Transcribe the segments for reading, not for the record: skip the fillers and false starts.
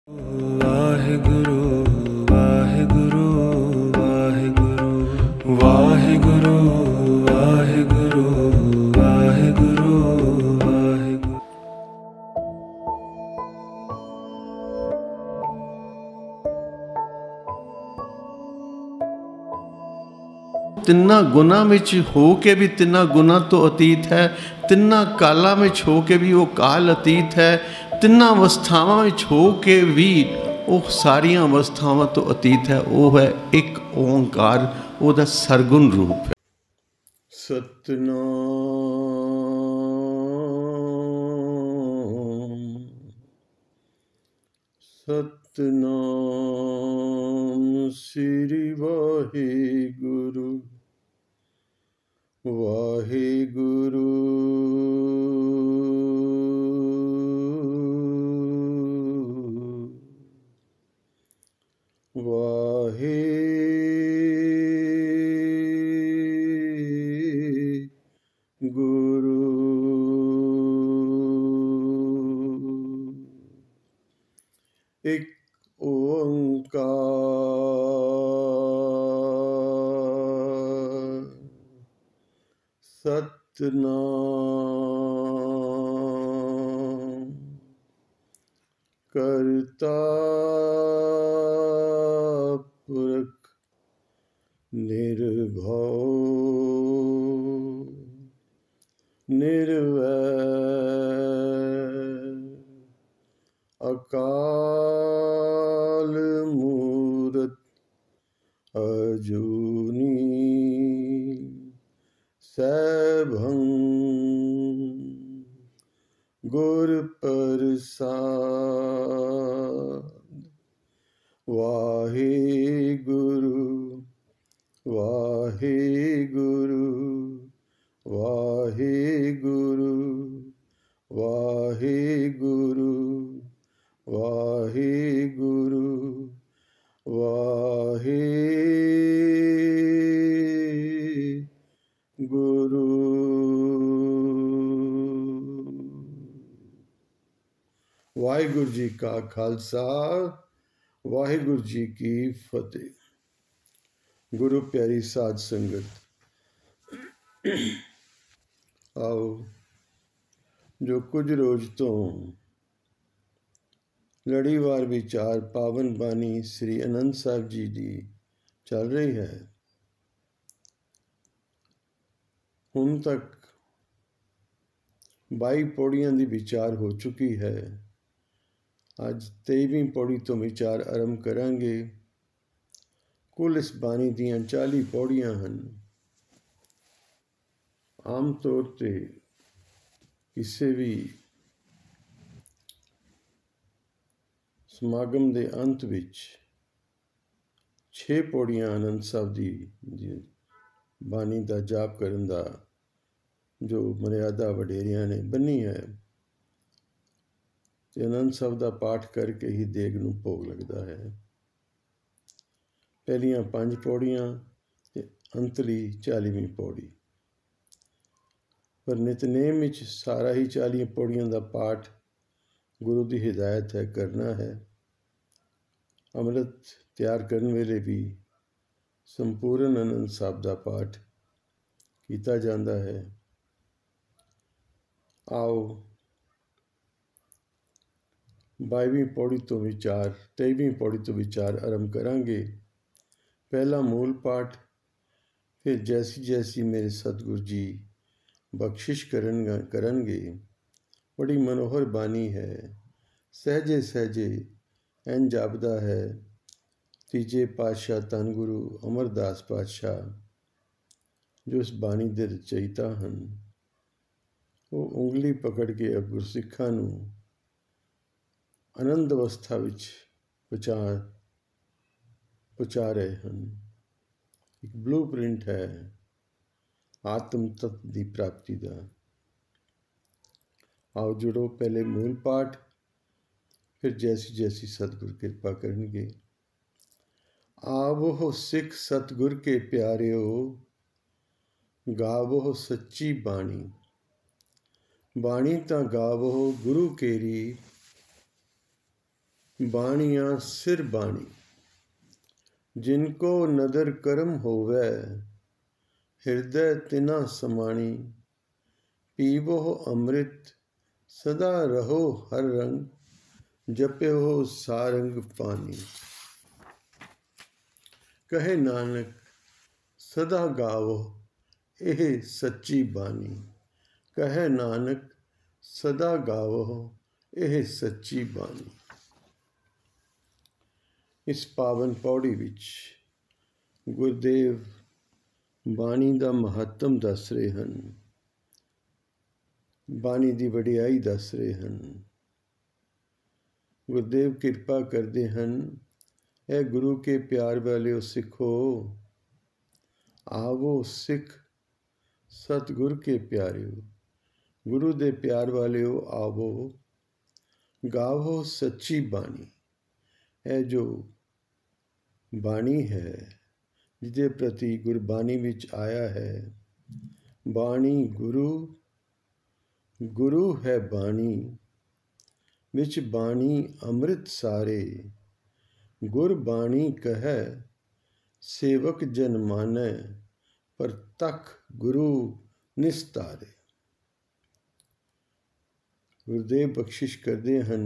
ਵਾਹਿਗੁਰੂ ਵਾਹਿਗੁਰੂ ਵਾਹਿਗੁਰੂ ਵਾਹਿਗੁਰੂ ਵਾਹਿਗੁਰੂ ਵਾਹਿਗੁਰੂ ਵਾਹਿਗੁਰੂ। ਤਿੰਨਾਂ ਗੁਣਾਂ ਵਿੱਚ ਹੋ ਕੇ ਵੀ ਤਿੰਨਾਂ ਗੁਣਾਂ ਤੋਂ ਅਤੀਤ ਹੈ, ਤਿੰਨਾਂ ਕਾਲਾਂ ਵਿੱਚ ਹੋ ਕੇ ਵੀ ਉਹ ਕਾਲ ਅਤੀਤ ਹੈ, ਤਿੰਨਾਂ ਅਵਸਥਾਵਾਂ ਵਿੱਚ ਹੋ ਕੇ ਵੀ ਉਹ ਸਾਰੀਆਂ ਅਵਸਥਾਵਾਂ ਤੋਂ ਅਤੀਤ ਹੈ। ਉਹ ਹੈ ਇੱਕ ਓਂਕਾਰ, ਉਹਦਾ ਸਰਗੁਣ ਰੂਪ ਹੈ। ਸਤਨਾਮ ਸਤਨਾਮ ਸ੍ਰੀ ਵਾਹਿਗੁਰੂ ਵਾਹਿਗੁਰੂ ਵਾਹਿਗੁਰੂ। ਇੱਕ ਓਂਕਾਰ ਸਤਨਾਮ ਕਰਤਾ ਪੁਰਖ ਨਿਰਭਉ ਨਿਰਵੈਰ ਅਕਾਲ ਮੂਰਤ ਅਜੂਨੀ ਸੈਭੰ ਗੁਰ ਪ੍ਰਸਾਦ। ਵਾਹਿਗੁਰੂ ਵਾਹਿਗੁਰੂ ਵਾਹਿਗੁਰੂ ਵਾਹਿਗੁਰੂ ਵਾਹਿਗੁਰੂ ਵਾਹਿਗੁਰੂ। ਵਾਹਿਗੁਰੂ ਜੀ ਕਾ ਖਾਲਸਾ, ਵਾਹਿਗੁਰੂ ਜੀ ਕੀ ਫਤਿਹ। ਗੁਰੂ ਪਿਆਰੀ ਸਾਧ ਸੰਗਤ, ਆਓ ਜੋ ਕੁਝ ਰੋਜ਼ ਤੋਂ ਲੜੀਵਾਰ ਵਿਚਾਰ ਪਾਵਨ ਬਾਣੀ ਸ੍ਰੀ ਅਨੰਦ ਸਾਹਿਬ ਜੀ ਦੀ ਚੱਲ ਰਹੀ ਹੈ। ਹੁਣ ਤੱਕ 22 ਪੌੜੀਆਂ ਦੀ ਵਿਚਾਰ ਹੋ ਚੁੱਕੀ ਹੈ। ਅੱਜ 23ਵੀਂ ਪੌੜੀ ਤੋਂ ਵਿਚਾਰ ਆਰੰਭ ਕਰਾਂਗੇ। ਕੁੱਲ ਇਸ ਬਾਣੀ ਦੀਆਂ 40 ਪੌੜੀਆਂ ਹਨ। ਆਮ ਤੌਰ 'ਤੇ ਕਿਸੇ ਵੀ ਸਮਾਗਮ ਦੇ ਅੰਤ ਵਿੱਚ 6 ਪੌੜੀਆਂ ਆਨੰਦ ਸਾਹਿਬ ਦੀ ਬਾਣੀ ਦਾ ਜਾਪ ਕਰਨ ਦਾ ਜੋ ਮਰਿਆਦਾ ਵਡੇਰਿਆਂ ਨੇ ਬੰਨੀ ਹੈ, ਤੇ ਆਨੰਦ ਸਾਹਿਬ ਦਾ ਪਾਠ ਕਰਕੇ ਹੀ ਦੇਗ ਨੂੰ ਭੋਗ ਲੱਗਦਾ ਹੈ। ਪਹਿਲੀਆਂ 5 ਪੌੜੀਆਂ ਤੇ ਅੰਤਲੀ 40ਵੀਂ ਪੌੜੀ। ਪਰ ਨਿਤਨੇਮ ਵਿੱਚ ਸਾਰਾ ਹੀ 40 ਪੌੜੀਆਂ ਦਾ ਪਾਠ ਗੁਰੂ ਦੀ ਹਿਦਾਇਤ ਹੈ, ਕਰਨਾ ਹੈ। ਅੰਮ੍ਰਿਤ ਤਿਆਰ ਕਰਨ ਵੇਲੇ ਵੀ ਸੰਪੂਰਨ ਆਨੰਦ ਸਾਹਿਬ ਦਾ ਪਾਠ ਕੀਤਾ ਜਾਂਦਾ ਹੈ। ਆਓ 22ਵੀਂ ਪੌੜੀ ਤੋਂ ਵਿਚਾਰ 23ਵੀਂ ਪੌੜੀ ਤੋਂ ਵਿਚਾਰ ਆਰੰਭ ਕਰਾਂਗੇ। ਪਹਿਲਾ ਮੂਲ ਪਾਠ, ਫਿਰ ਜੈਸੀ ਜੈਸੀ ਮੇਰੇ ਸਤਿਗੁਰੂ ਜੀ ਬਖਸ਼ਿਸ਼ ਕਰਨਗੇ। ਬੜੀ ਮਨੋਹਰ ਬਾਣੀ ਹੈ। ਸਹਿਜੇ ਸਹਿਜੇ ਇੰਝ ਜਾਪਦਾ ਹੈ ਤੀਜੇ ਪਾਤਸ਼ਾਹ ਧੰਨ ਗੁਰੂ ਅਮਰਦਾਸ ਪਾਤਸ਼ਾਹ ਜੋ ਇਸ ਬਾਣੀ ਦੇ ਰਚయిਤਾ ਹਨ, ਉਹ ਉਂਗਲੀ ਪਕੜ ਕੇ ਗੁਰਸਿੱਖਾਂ ਨੂੰ ਆਨੰਦ ਅਵਸਥਾ ਵਿੱਚ ਪਹੁੰਚਾ ਰਹੇ ਹਨ। ਇੱਕ ਬਲੂ ਪ੍ਰਿੰਟ ਹੈ ਆਤਮ ਤੱਤ ਦੀ ਪ੍ਰਾਪਤੀ ਦਾ। ਆਓ ਜੁੜੋ, ਪਹਿਲੇ ਮੂਲ ਪਾਠ, ਫਿਰ ਜੈਸੀ ਜੈਸੀ ਸਤਿਗੁਰ ਕਿਰਪਾ ਕਰਨਗੇ। ਆਵੋ ਸਿੱਖ ਸਤਿਗੁਰ ਕੇ ਪਿਆਰਿਓ, ਗਾਵੋ ਸੱਚੀ ਬਾਣੀ। ਬਾਣੀ ਤਾਂ ਗਾਵੋ ਗੁਰੂ ਕੇਰੀ, बाणियाँ सिर बाणी, जिनको नदर करम होवै, हृदय तिना समाणी। पीवो अमृत सदा रहो हर रंग, जप्यो सारंग पानी। कहे नानक सदा गावो एह सच्ची बानी। कहे नानक सदा गावो एह सच्ची बानी। इस पावन पौड़ी विच गुरुदेव बाणी का महत्व दस रहे हैं, बाणी की वडियाई दस रहे हैं। गुरुदेव कृपा करते हैं, ए गुरु के प्यार वालियो सिखो, आवो सिख सतगुर के प्यारियो। गुरु दे प्यार वालियो आवो, गावो सच्ची बाणी। है जो बाणी है जिसके प्रति गुरबाणी विच आया है, बाणी गुरु, गुरु है बाणी, विच बाणी अमृत सारे। गुरबाणी कहे सेवक जन मानै, पर तक गुरु निस्तारे। गुरुदेव बख्शिश करते हैं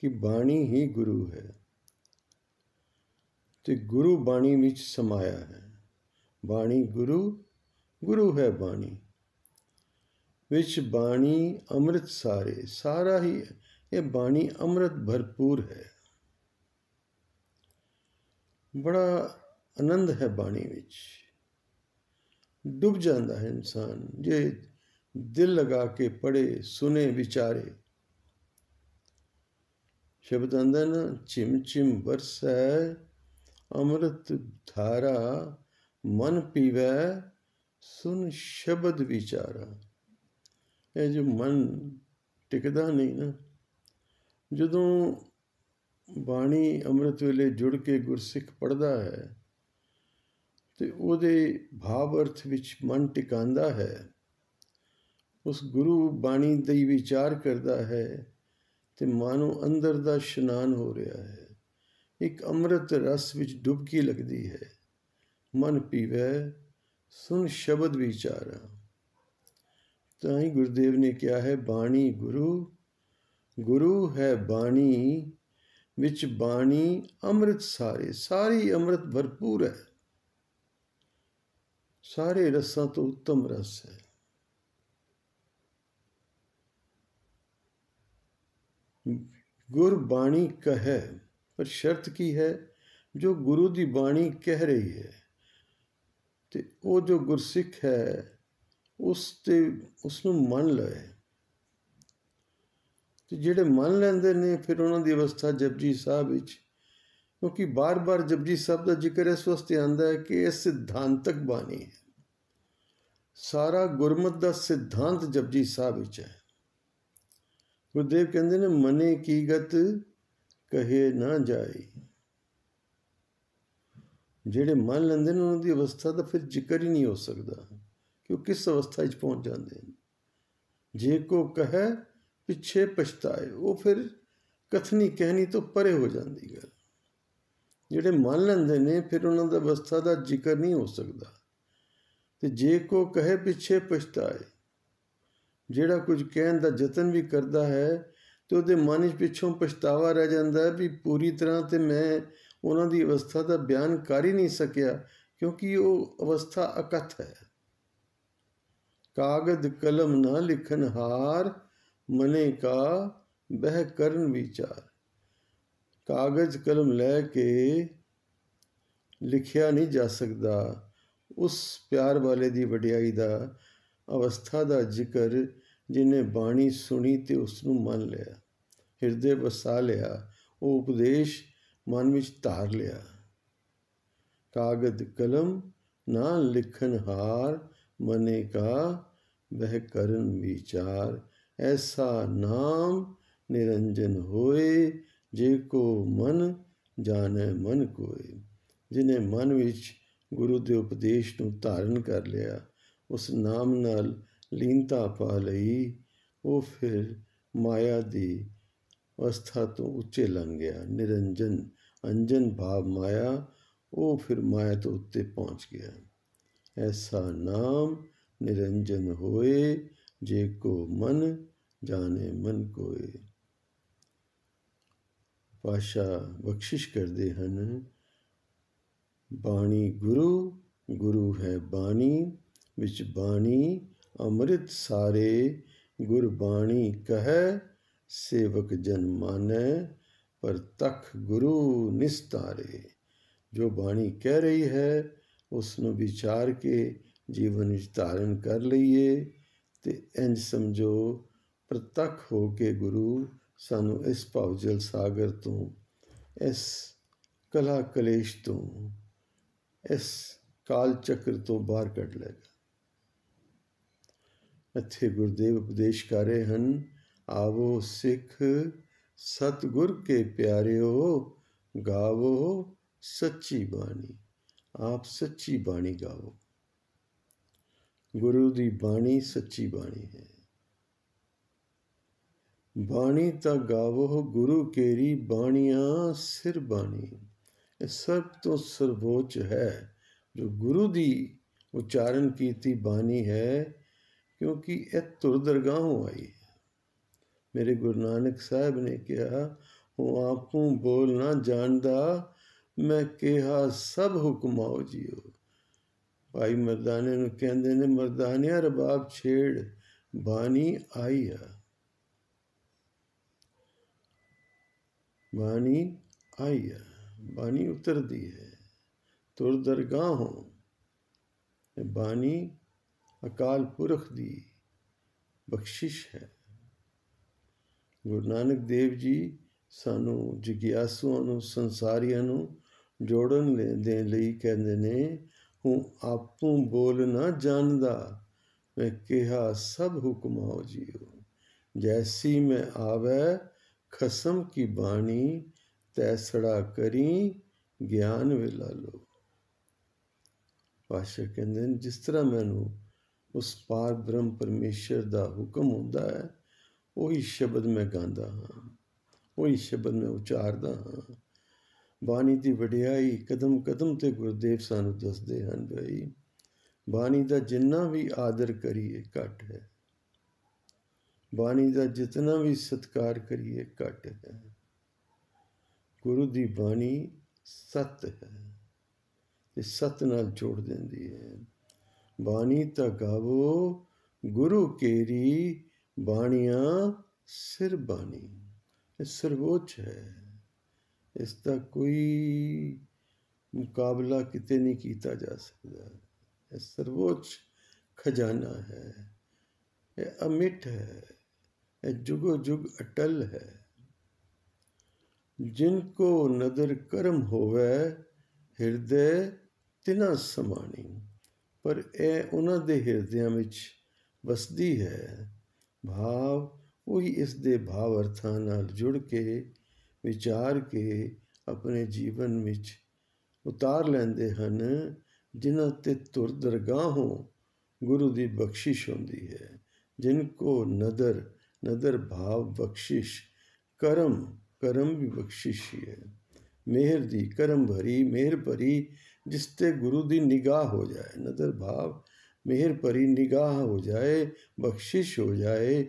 कि बाणी ही गुरु है, तो गुरु बाणी विच समाया है। बाणी गुरु, गुरु है बाणी, विच बाणी अमृत सारे। सारा ही ये बाणी अमृत भरपूर है। बड़ा आनंद है बाणी विच, डूब जाता है इंसान जे दिल लगा के पढ़े सुने विचारे। शब्द आंदा ना, चिम चिम बरसै अमृत धारा, मन पीवै सुन शब्द विचारा। ये जो मन टिकदा नहीं ना, जदों बाणी अमृत वेले जुड़ के गुरसिख पढ़दा है तो ਉਹਦੇ भाव अर्थ विच मन टिकांदा है, उस गुरु बाणी दी विचार करता है तो मानो अंदर दा इशनान हो रहा है। एक अमृत रस विच डुबकी लगती है। मन पीवै सुन शब्द विचारा। तो ही गुरुदेव ने क्या है, बाणी गुरु, गुरु है बाणी, विच बाणी अमृत सारे। सारी अमृत भरपूर है, सारे रसां तो उत्तम रस है। गुरबाणी कहे, पर शर्त की है, जो गुरु की बाणी कह रही है तो वो जो गुरसिख है उसनूं मन लए। तो जिहड़े मन लैंदे ने फिर उन्हां दी अवस्था जपजी साहब विच, क्योंकि बार बार जपजी साहब का जिक्र इस वास्ते आंदा है कि यह सिद्धांतक बाणी है। सारा गुरमत का सिद्धांत जपजी साहब विच है। गुरुदेव कहते ने, मने की गत कहे ना जाए। ਜਿਹੜੇ ਮੰਨ ਲੈਂਦੇ ਨੇ ਉਹਨਾਂ ਦੀ ਅਵਸਥਾ ਦਾ ਫਿਰ ਜ਼ਿਕਰ ਹੀ ਨਹੀਂ ਹੋ ਸਕਦਾ ਕਿ ਉਹ ਕਿਸ ਅਵਸਥਾ 'ਚ ਪਹੁੰਚ ਜਾਂਦੇ ਨੇ। ਜੇ ਕੋ ਕਹੇ ਪਿੱਛੇ ਪਛਤਾਏ, ਉਹ ਫਿਰ ਕਥਨੀ ਕਹਿਣੀ ਤੋਂ ਪਰੇ ਹੋ ਜਾਂਦੀ ਗੱਲ। ਜਿਹੜੇ ਮੰਨ ਲੈਂਦੇ ਨੇ ਫਿਰ ਉਹਨਾਂ ਦੀ ਅਵਸਥਾ ਦਾ ਜ਼ਿਕਰ ਨਹੀਂ ਹੋ ਸਕਦਾ। ਤੇ ਜੇ ਕੋ ਕਹੇ ਪਿੱਛੇ ਪਛਤਾਏ, ਜਿਹੜਾ ਕੁਝ ਕਹਿਣ ਦਾ ਯਤਨ ਵੀ ਕਰਦਾ ਹੈ ਤੇ ਉਹਦੇ ਮਨ 'ਚ ਪਿੱਛੋਂ ਪਛਤਾਵਾ ਰਹਿ ਜਾਂਦਾ ਵੀ ਪੂਰੀ ਤਰ੍ਹਾਂ ਤੇ ਮੈਂ ਉਹਨਾਂ ਦੀ ਅਵਸਥਾ ਦਾ ਬਿਆਨ ਕਰ ਹੀ ਨਹੀਂ ਸਕਿਆ, ਕਿਉਂਕਿ ਉਹ ਅਵਸਥਾ ਅਕਥ ਹੈ। ਕਾਗਦ ਕਲਮ ਨਾ ਲਿਖਨ ਹਾਰ, ਮਨੇ ਕਾ ਬਹਿ ਕਰਨ ਵਿਚਾਰ। ਕਾਗਜ਼ ਕਲਮ ਲੈ ਕੇ ਲਿਖਿਆ ਨਹੀਂ ਜਾ ਸਕਦਾ ਉਸ ਪਿਆਰ ਵਾਲੇ ਦੀ ਵਡਿਆਈ ਦਾ, ਅਵਸਥਾ ਦਾ ਜ਼ਿਕਰ ਜਿਹਨੇ ਬਾਣੀ ਸੁਣੀ ਤੇ ਉਸ ਨੂੰ ਮੰਨ ਲਿਆ, ਹਿਰਦੇ ਵਸਾ ਲਿਆ, ਉਹ ਉਪਦੇਸ਼ मन विच धार लिया। कागद कलम ना लिखन हार, मने का वह करन विचार। ऐसा नाम निरंजन होए, जे को मन जाने मन कोय। जिन्हें मन विच गुरु के उपदेश नूं धारण कर लिया, उस नाम नाल लीनता पा लई, वो फिर माया दी ਅਵਸਥਾ ਤੋਂ ਉੱਚੇ ਲੰਘ ਗਿਆ। ਨਿਰੰਜਨ ਅੰਜਨ ਭਾਵ ਮਾਇਆ, ਉਹ ਫਿਰ ਮਾਇਆ ਤੋਂ ਉੱਤੇ ਪਹੁੰਚ ਗਿਆ। ਐਸਾ ਨਾਮ ਨਿਰੰਜਨ ਹੋਏ, ਜੇ ਕੋ ਮਨ ਜਾਣੇ ਮਨ ਕੋਏ। ਪਾਤਸ਼ਾਹ ਬਖਸ਼ਿਸ਼ ਕਰਦੇ ਹਨ, ਬਾਣੀ ਗੁਰੂ, ਗੁਰੂ ਹੈ ਬਾਣੀ, ਵਿੱਚ ਬਾਣੀ ਅੰਮ੍ਰਿਤ ਸਾਰੇ। ਗੁਰਬਾਣੀ ਕਹੈ ਸੇਵਕ ਜਨ ਮਾਨੈ, ਪਰ ਤਖ ਗੁਰੂ ਨਿਸਤਾਰੇ। ਜੋ ਬਾਣੀ ਕਹਿ ਰਹੀ ਹੈ ਉਸ ਨੂੰ ਵਿਚਾਰ ਕੇ ਜੀਵਨ ਵਿੱਚ ਧਾਰਨ ਕਰ ਲਈਏ, ਤੇ ਇੰਝ ਸਮਝੋ ਪ੍ਰਤੱਖ ਹੋ ਕੇ ਗੁਰੂ ਸਾਨੂੰ ਇਸ ਭਵਜਲ ਸਾਗਰ ਤੋਂ, ਇਸ ਕਲਾ ਕਲੇਸ਼ ਤੋਂ, ਇਸ ਕਾਲ ਚੱਕਰ ਤੋਂ ਬਾਹਰ ਕੱਢ ਲਏਗਾ। ਇੱਥੇ ਗੁਰਦੇਵ ਉਪਦੇਸ਼ ਕਰ ਰਹੇ ਹਨ, ਆਵੋ ਸਿੱਖ ਸਤਿਗੁਰ ਕੇ ਪਿਆਰਿਓ, ਗਾਵੋ ਸੱਚੀ ਬਾਣੀ। ਆਪ ਸੱਚੀ ਬਾਣੀ ਗਾਵੋ। ਗੁਰੂ ਦੀ ਬਾਣੀ ਸੱਚੀ ਬਾਣੀ ਹੈ। ਬਾਣੀ ਤਾਂ ਗਾਵੋ ਗੁਰੂ ਕੇਰੀ, ਬਾਣੀਆਂ ਸਿਰ ਬਾਣੀ। ਇਹ ਸਭ ਤੋਂ ਸਰਵੋੱਚ ਹੈ ਜੋ ਗੁਰੂ ਦੀ ਉਚਾਰਨ ਕੀਤੀ ਬਾਣੀ ਹੈ, ਕਿਉਂਕਿ ਇਹ ਧੁਰ ਦਰਗਾਹੋਂ ਆਈ ਹੈ। ਮੇਰੇ ਗੁਰੂ ਨਾਨਕ ਸਾਹਿਬ ਨੇ ਕਿਹਾ, ਹੂੰ ਆਪੂ ਬੋਲ ਨਾ ਜਾਣਦਾ, ਮੈਂ ਕਿਹਾ ਸਭ ਹੁਕਮਾਓ ਜੀਓ। ਭਾਈ ਮਰਦਾਨੇ ਨੂੰ ਕਹਿੰਦੇ ਨੇ, ਮਰਦਾਨਿਆ ਰਬਾਬ ਛੇੜ, ਬਾਣੀ ਆਈ ਆ। ਬਾਣੀ ਆਈ ਆ, ਬਾਣੀ ਉਤਰਦੀ ਹੈ ਧੁਰ ਦਰਗਾਹੋਂ। ਬਾਣੀ ਅਕਾਲ ਪੁਰਖ ਦੀ ਬਖਸ਼ਿਸ਼ ਹੈ। ਗੁਰੂ ਨਾਨਕ ਦੇਵ ਜੀ ਸਾਨੂੰ ਜਿਗਿਆਸੂਆਂ ਨੂੰ, ਸੰਸਾਰੀਆਂ ਨੂੰ ਜੋੜਨ ਦੇ ਲਈ ਕਹਿੰਦੇ ਨੇ, ਹੂੰ ਆਪੂ ਬੋਲ ਨਾ ਜਾਣਦਾ, ਮੈਂ ਕਿਹਾ ਸਭ ਹੁਕਮਾਓ ਜੀਓ। ਜੈਸੀ ਮੈਂ ਆਵੈ ਖਸਮ ਕੀ ਬਾਣੀ, ਤੈਸੜਾ ਕਰੀ ਗਿਆਨ ਵੇਲਾ ਲੋ। ਪਾਤਸ਼ਾਹ ਕਹਿੰਦੇ ਨੇ, ਜਿਸ ਤਰ੍ਹਾਂ ਮੈਨੂੰ ਉਸ ਪਾਰ ਬ੍ਰਹਮ ਪਰਮੇਸ਼ਰ ਦਾ ਹੁਕਮ ਹੁੰਦਾ ਹੈ, ਉਹੀ ਸ਼ਬਦ ਮੈਂ ਗਾਉਂਦਾ ਹਾਂ, ਉਹੀ ਸ਼ਬਦ ਮੈਂ ਉਚਾਰਦਾ ਹਾਂ। ਬਾਣੀ ਦੀ ਵਡਿਆਈ ਕਦਮ ਕਦਮ 'ਤੇ ਗੁਰਦੇਵ ਸਾਨੂੰ ਦੱਸਦੇ ਹਨ। ਬਈ ਬਾਣੀ ਦਾ ਜਿੰਨਾ ਵੀ ਆਦਰ ਕਰੀਏ ਘੱਟ ਹੈ, ਬਾਣੀ ਦਾ ਜਿਤਨਾ ਵੀ ਸਤਿਕਾਰ ਕਰੀਏ ਘੱਟ ਹੈ। ਗੁਰੂ ਦੀ ਬਾਣੀ ਸਤ ਹੈ ਤੇ ਸਤ ਨਾਲ ਜੋੜ ਦਿੰਦੀ ਹੈ। ਬਾਣੀ ਤਾਂ ਗਾਵੋ ਗੁਰੂ ਕੇਰੀ, ਬਾਣੀਆਂ ਸਿਰ ਬਾਣੀ। ਇਹ ਸਰਵੋੱਚ ਹੈ, ਇਸ ਦਾ ਕੋਈ ਮੁਕਾਬਲਾ ਕਿਤੇ ਨਹੀਂ ਕੀਤਾ ਜਾ ਸਕਦਾ। ਇਹ ਸਰਵੋੱਚ ਖਜ਼ਾਨਾ ਹੈ, ਇਹ ਅਮਿੱਟ ਹੈ, ਇਹ ਜੁਗੋ ਜੁਗ ਅਟਲ ਹੈ। ਜਿਨ ਕੋ ਨਦਰ ਕਰਮ ਹੋਵੇ, ਹਿਰਦੇ ਤਿਨਾ ਸਮਾਣੀ। ਪਰ ਇਹ ਉਹਨਾਂ ਦੇ ਹਿਰਦਿਆਂ ਵਿੱਚ ਵਸਦੀ ਹੈ। ਭਾਵ ਉਹੀ ਇਸ ਦੇ ਭਾਵ ਅਰਥਾਂ ਨਾਲ ਜੁੜ ਕੇ, ਵਿਚਾਰ ਕੇ ਆਪਣੇ ਜੀਵਨ ਵਿੱਚ ਉਤਾਰ ਲੈਂਦੇ ਹਨ, ਜਿਨ੍ਹਾਂ 'ਤੇ ਧੁਰ ਦਰਗਾਹੋਂ ਗੁਰੂ ਦੀ ਬਖਸ਼ਿਸ਼ ਹੁੰਦੀ ਹੈ। ਜਿਨ ਕੋ ਨਦਰ, ਨਦਰ ਭਾਵ ਬਖਸ਼ਿਸ਼, ਕਰਮ, ਕਰਮ ਵੀ ਬਖਸ਼ਿਸ਼ ਹੀ ਹੈ। ਮਿਹਰ ਦੀ, ਕਰਮ ਭਰੀ, ਮਿਹਰ ਭਰੀ, ਜਿਸ 'ਤੇ ਗੁਰੂ ਦੀ ਨਿਗਾਹ ਹੋ ਜਾਏ। ਨਦਰ ਭਾਵ ਮਿਹਰ ਭਰੀ ਨਿਗਾਹ ਹੋ ਜਾਏ, ਬਖਸ਼ਿਸ਼ ਹੋ ਜਾਏ।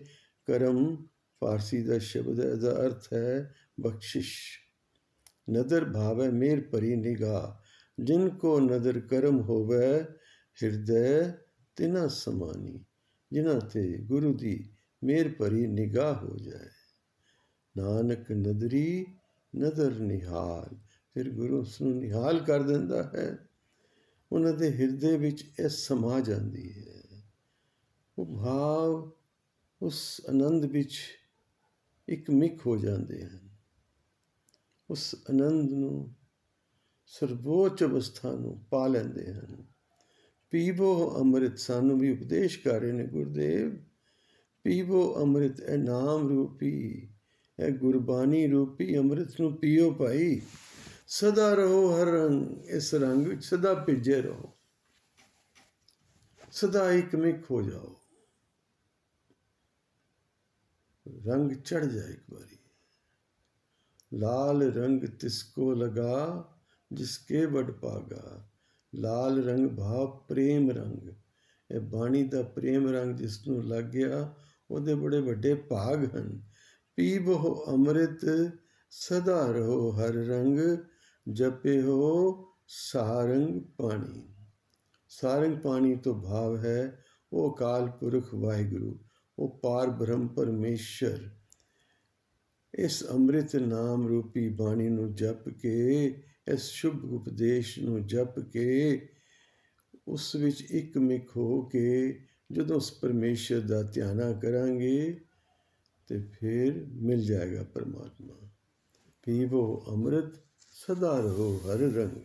ਕਰਮ ਫਾਰਸੀ ਦਾ ਸ਼ਬਦ ਹੈ, ਇਹਦਾ ਅਰਥ ਹੈ ਬਖਸ਼ਿਸ਼। ਨਦਰ ਭਾਵ ਹੈ ਮਿਹਰ ਭਰੀ ਨਿਗਾਹ। ਜਿਨ ਕੋ ਨਦਰ ਕਰਮ ਹੋਵੇ, ਹਿਰਦੈ ਤਿਨਾ ਸਮਾਨੀ। ਜਿਨ੍ਹਾਂ 'ਤੇ ਗੁਰੂ ਦੀ ਮਿਹਰ ਭਰੀ ਨਿਗਾਹ ਹੋ ਜਾਏ। ਨਾਨਕ ਨਦਰੀ ਨਦਰ ਨਿਹਾਲ। ਫਿਰ ਗੁਰੂ ਉਸ ਨੂੰ ਨਿਹਾਲ ਕਰ ਦਿੰਦਾ ਹੈ। ਉਹਨਾਂ ਦੇ ਹਿਰਦੇ ਵਿੱਚ ਇਹ ਸਮਾ ਜਾਂਦੀ ਹੈ। ਉਹ ਭਾਵ ਉਸ ਆਨੰਦ ਵਿੱਚ ਇੱਕ ਮਿਕ ਹੋ ਜਾਂਦੇ ਹਨ। ਉਸ ਆਨੰਦ ਨੂੰ, ਸਰਵੋੱਚ ਅਵਸਥਾ ਨੂੰ ਪਾ ਲੈਂਦੇ ਹਨ। ਪੀਵੋ ਅੰਮ੍ਰਿਤ, ਸਾਨੂੰ ਵੀ ਉਪਦੇਸ਼ ਕਰ ਰਹੇ ਨੇ ਗੁਰਦੇਵ। ਪੀਵੋ ਅੰਮ੍ਰਿਤ, ਇਹ ਨਾਮ ਰੂਪੀ, ਇਹ ਗੁਰਬਾਣੀ ਰੂਪੀ ਅੰਮ੍ਰਿਤ ਨੂੰ ਪੀਓ ਭਾਈ। ਸਦਾ ਰਹੋ ਹਰ ਰੰਗ, ਇਸ ਰੰਗ ਵਿੱਚ ਸਦਾ ਭਿੱਜੇ ਰਹੋ, ਸਦਾ ਇੱਕ ਮਿਕ ਹੋ ਜਾਓ। ਰੰਗ ਚੜ ਜਾਏ ਇੱਕ ਵਾਰੀ, लाल रंग तिसको लगा जिसके बड़ भागा। लाल रंग भाव प्रेम रंग। ਇਹ ਬਾਣੀ ਦਾ ਪ੍ਰੇਮ ਰੰਗ ਜਿਸ ਨੂੰ ਲੱਗ ਗਿਆ ਉਹਦੇ ਬੜੇ ਵੱਡੇ ਭਾਗ ਹਨ। ਪੀਵੋ ਅੰਮ੍ਰਿਤ ਸਦਾ ਰਹੋ ਹਰ ਰੰਗ, ਜਪਿਓ ਸਾਰੰਗ ਪਾਣੀ। ਸਾਰੰਗ ਪਾਣੀ ਤੋਂ ਭਾਵ ਹੈ ਉਹ ਅਕਾਲ ਪੁਰਖ ਵਾਹਿਗੁਰੂ, ਉਹ ਪਾਰ ਬ੍ਰਹਮ ਪਰਮੇਸ਼ਰ। ਇਸ ਅੰਮ੍ਰਿਤ ਨਾਮ ਰੂਪੀ ਬਾਣੀ ਨੂੰ ਜਪ ਕੇ, ਇਸ ਸ਼ੁਭ ਉਪਦੇਸ਼ ਨੂੰ ਜਪ ਕੇ, ਉਸ ਵਿੱਚ ਇੱਕ ਮਿਕ ਹੋ ਕੇ ਜਦੋਂ ਉਸ ਪਰਮੇਸ਼ਰ ਦਾ ਧਿਆਨਾ ਕਰਾਂਗੇ ਤੇ ਫਿਰ ਮਿਲ ਜਾਏਗਾ ਪਰਮਾਤਮਾ। ਪੀਵੋ ਅੰਮ੍ਰਿਤ ਸਦਾ ਰਹੋ ਹਰ ਰੰਗ,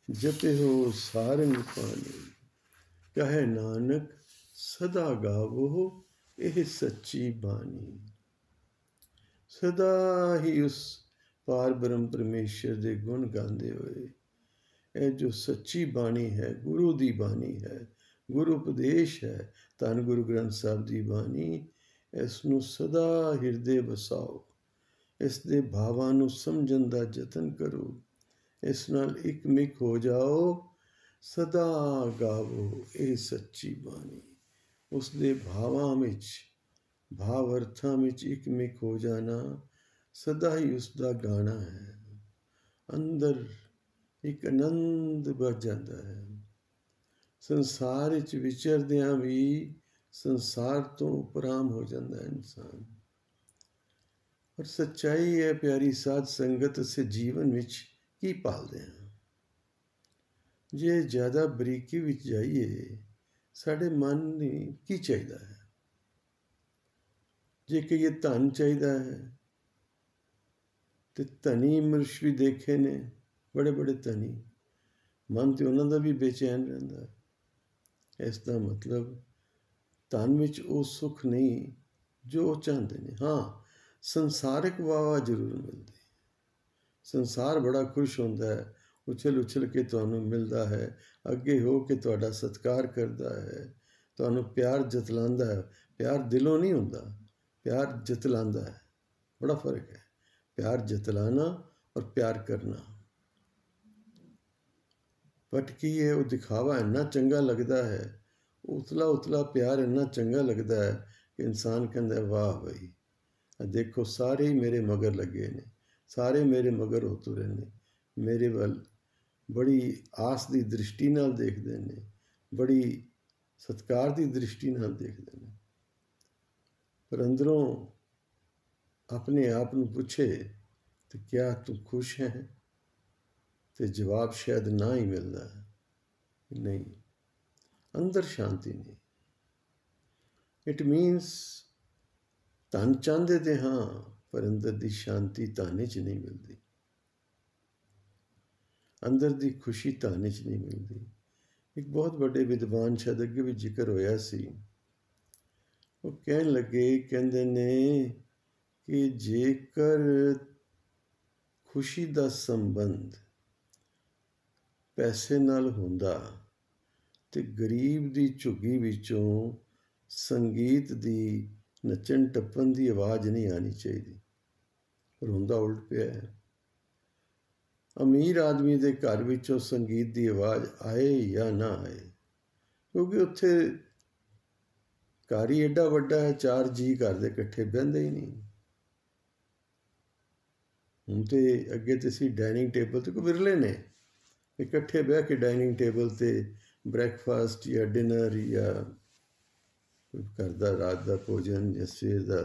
ਜਪਿਓ ਸਾਰੰਗ ਪਾਣੀ। ਕਹੇ ਨਾਨਕ ਸਦਾ ਗਾਵੋ ਇਹ ਸੱਚੀ ਬਾਣੀ। ਸਦਾ ਹੀ ਉਸ ਪਾਰ ਬ੍ਰਹਮ ਪਰਮੇਸ਼ਰ ਦੇ ਗੁਣ ਗਾਉਂਦੇ ਹੋਏ, ਇਹ ਜੋ ਸੱਚੀ ਬਾਣੀ ਹੈ, ਗੁਰੂ ਦੀ ਬਾਣੀ ਹੈ, ਗੁਰੂ ਉਪਦੇਸ਼ ਹੈ, ਧੰਨ ਗੁਰੂ ਗ੍ਰੰਥ ਸਾਹਿਬ ਦੀ ਬਾਣੀ, ਇਸ ਨੂੰ ਸਦਾ ਹਿਰਦੇ ਵਸਾਓ। ਇਸ ਦੇ ਭਾਵਾਂ ਨੂੰ ਸਮਝਣ ਦਾ ਯਤਨ ਕਰੋ। ਇਸ ਨਾਲ ਇੱਕ ਮਿਕ ਹੋ ਜਾਓ। ਸਦਾ ਗਾਵੋ ਇਹ ਸੱਚੀ ਬਾਣੀ। ਉਸ ਦੇ ਭਾਵਾਂ ਵਿੱਚ, ਭਾਵ ਅਰਥਾਂ ਵਿੱਚ ਇੱਕ ਮਿਕ ਹੋ ਜਾਣਾ ਸਦਾ ਹੀ ਉਸ ਦਾ ਗਾਣਾ ਹੈ। ਅੰਦਰ ਇੱਕ ਆਨੰਦ ਵੱਜ ਜਾਂਦਾ ਹੈ। ਸੰਸਾਰ ਵਿੱਚ ਵਿਚਰਦਿਆਂ ਵੀ ਸੰਸਾਰ ਤੋਂ ਉਪਰਾਮ ਹੋ ਜਾਂਦਾ ਹੈ ਇਨਸਾਨ। ਪਰ ਸੱਚਾਈ ਹੈ ਪਿਆਰੀ ਸਾਧ ਸੰਗਤ, ਅਸੀਂ ਜੀਵਨ ਵਿੱਚ ਕੀ ਪਾਲਦੇ ਹਾਂ? ਜੇ ਜ਼ਿਆਦਾ ਬਰੀਕੀ ਵਿੱਚ ਜਾਈਏ, ਸਾਡੇ ਮਨ ਨੂੰ ਕੀ ਚਾਹੀਦਾ ਹੈ? ਜੇ ਕਹੀਏ ਧਨ ਚਾਹੀਦਾ ਹੈ, ਤੇ ਧਨੀ ਮਨੁੱਖ ਵੀ ਦੇਖੇ ਨੇ, ਬੜੇ ਬੜੇ ਧਨੀ, ਮਨ ਤੇ ਉਹਨਾਂ ਦਾ ਵੀ ਬੇਚੈਨ ਰਹਿੰਦਾ ਹੈ। ਇਸ ਦਾ ਮਤਲਬ ਧਨ ਵਿੱਚ ਉਹ ਸੁੱਖ ਨਹੀਂ ਜੋ ਉਹ ਚਾਹੁੰਦੇ ਨੇ। ਹਾਂ, ਸੰਸਾਰਿਕ ਵਾਵਾ ਜ਼ਰੂਰ ਮਿਲਦੀ। ਸੰਸਾਰ ਬੜਾ ਖੁਸ਼ ਹੁੰਦਾ ਹੈ, ਉਛਲ ਉਛਲ ਕੇ ਤੁਹਾਨੂੰ ਮਿਲਦਾ ਹੈ, ਅੱਗੇ ਹੋ ਕੇ ਤੁਹਾਡਾ ਸਤਿਕਾਰ ਕਰਦਾ ਹੈ, ਤੁਹਾਨੂੰ ਪਿਆਰ ਜਤਲਾਉਂਦਾ ਹੈ। ਪਿਆਰ ਦਿਲੋਂ ਨਹੀਂ ਹੁੰਦਾ, ਪਿਆਰ ਜਤਲਾਉਂਦਾ ਹੈ। ਬੜਾ ਫਰਕ ਹੈ ਪਿਆਰ ਜਤਲਾਣਾ ਔਰ ਪਿਆਰ ਕਰਨਾ। ਬਟ ਕੀ ਹੈ, ਉਹ ਦਿਖਾਵਾ ਇੰਨਾ ਚੰਗਾ ਲੱਗਦਾ ਹੈ, ਉਤਲਾ ਉਤਲਾ ਪਿਆਰ ਇੰਨਾ ਚੰਗਾ ਲੱਗਦਾ ਹੈ ਕਿ ਇਨਸਾਨ ਕਹਿੰਦਾ ਵਾਹ ਬਈ, ਦੇਖੋ ਸਾਰੇ ਹੀ ਮੇਰੇ ਮਗਰ ਲੱਗੇ ਨੇ, ਸਾਰੇ ਮੇਰੇ ਮਗਰ ਹੋ ਤੁਰੇ ਨੇ, ਮੇਰੇ ਵੱਲ ਬੜੀ ਆਸ ਦੀ ਦ੍ਰਿਸ਼ਟੀ ਨਾਲ ਦੇਖਦੇ ਨੇ, ਬੜੀ ਸਤਿਕਾਰ ਦੀ ਦ੍ਰਿਸ਼ਟੀ ਨਾਲ ਦੇਖਦੇ ਨੇ। ਪਰ ਅੰਦਰੋਂ ਆਪਣੇ ਆਪ ਨੂੰ ਪੁੱਛੇ ਤੇ ਕਿਆ ਤੂੰ ਖੁਸ਼ ਹੈ? ਤੇ ਜਵਾਬ ਸ਼ਾਇਦ ਨਾ ਹੀ ਮਿਲਦਾ ਹੈ। ਨਹੀਂ, ਅੰਦਰ ਸ਼ਾਂਤੀ ਨਹੀਂ। ਇਟ ਮੀਨਸ ਧਨ ਚਾਹੁੰਦੇ ਤੇ ਹਾਂ, ਪਰ ਅੰਦਰ ਦੀ ਸ਼ਾਂਤੀ ਧਨ 'ਚ ਨਹੀਂ ਮਿਲਦੀ, ਅੰਦਰ ਦੀ ਖੁਸ਼ੀ ਧਨ 'ਚ ਨਹੀਂ ਮਿਲਦੀ। ਇੱਕ ਬਹੁਤ ਵੱਡੇ ਵਿਦਵਾਨ, ਸ਼ਾਇਦ ਅੱਗੇ ਵੀ ਜ਼ਿਕਰ ਹੋਇਆ ਸੀ, ਉਹ ਕਹਿਣ ਲੱਗੇ, ਕਹਿੰਦੇ ਨੇ ਕਿ ਜੇਕਰ ਖੁਸ਼ੀ ਦਾ ਸੰਬੰਧ ਪੈਸੇ ਨਾਲ ਹੁੰਦਾ ਤੇ ਗਰੀਬ ਦੀ ਝੁੱਗੀ ਵਿੱਚੋਂ ਸੰਗੀਤ ਦੀ, ਨੱਚਣ ਟੱਪਣ ਦੀ ਆਵਾਜ਼ ਨਹੀਂ ਆਉਣੀ ਚਾਹੀਦੀ। ਪਰ ਹੁੰਦਾ ਉਲਟ ਪਿਆ ਹੈ। ਅਮੀਰ ਆਦਮੀ ਦੇ ਘਰ ਵਿੱਚੋਂ ਸੰਗੀਤ ਦੀ ਆਵਾਜ਼ ਆਏ ਜਾਂ ਨਾ ਆਏ, ਕਿਉਂਕਿ ਉੱਥੇ ਘਰ ਹੀ ਐਡਾ ਵੱਡਾ ਹੈ, 4 ਜੀਅ ਘਰ ਦੇ ਇਕੱਠੇ ਬਹਿੰਦੇ ਹੀ ਨਹੀਂ। ਹੁਣ ਤੇ ਅੱਗੇ ਤੇ ਸੀ ਡਾਈਨਿੰਗ ਟੇਬਲ ਤੇ ਕੋਈ ਵਿਰਲੇ ਨੇ ਇਕੱਠੇ ਬਹਿ ਕੇ ਡਾਈਨਿੰਗ ਟੇਬਲ ਤੇ ਬ੍ਰੈਕਫਾਸਟ ਜਾਂ ਡਿਨਰ ਜਾਂ ਕੋਈ ਘਰ ਦਾ ਰਾਤ ਦਾ ਭੋਜਨ ਜਾਂ ਸਵੇਰ ਦਾ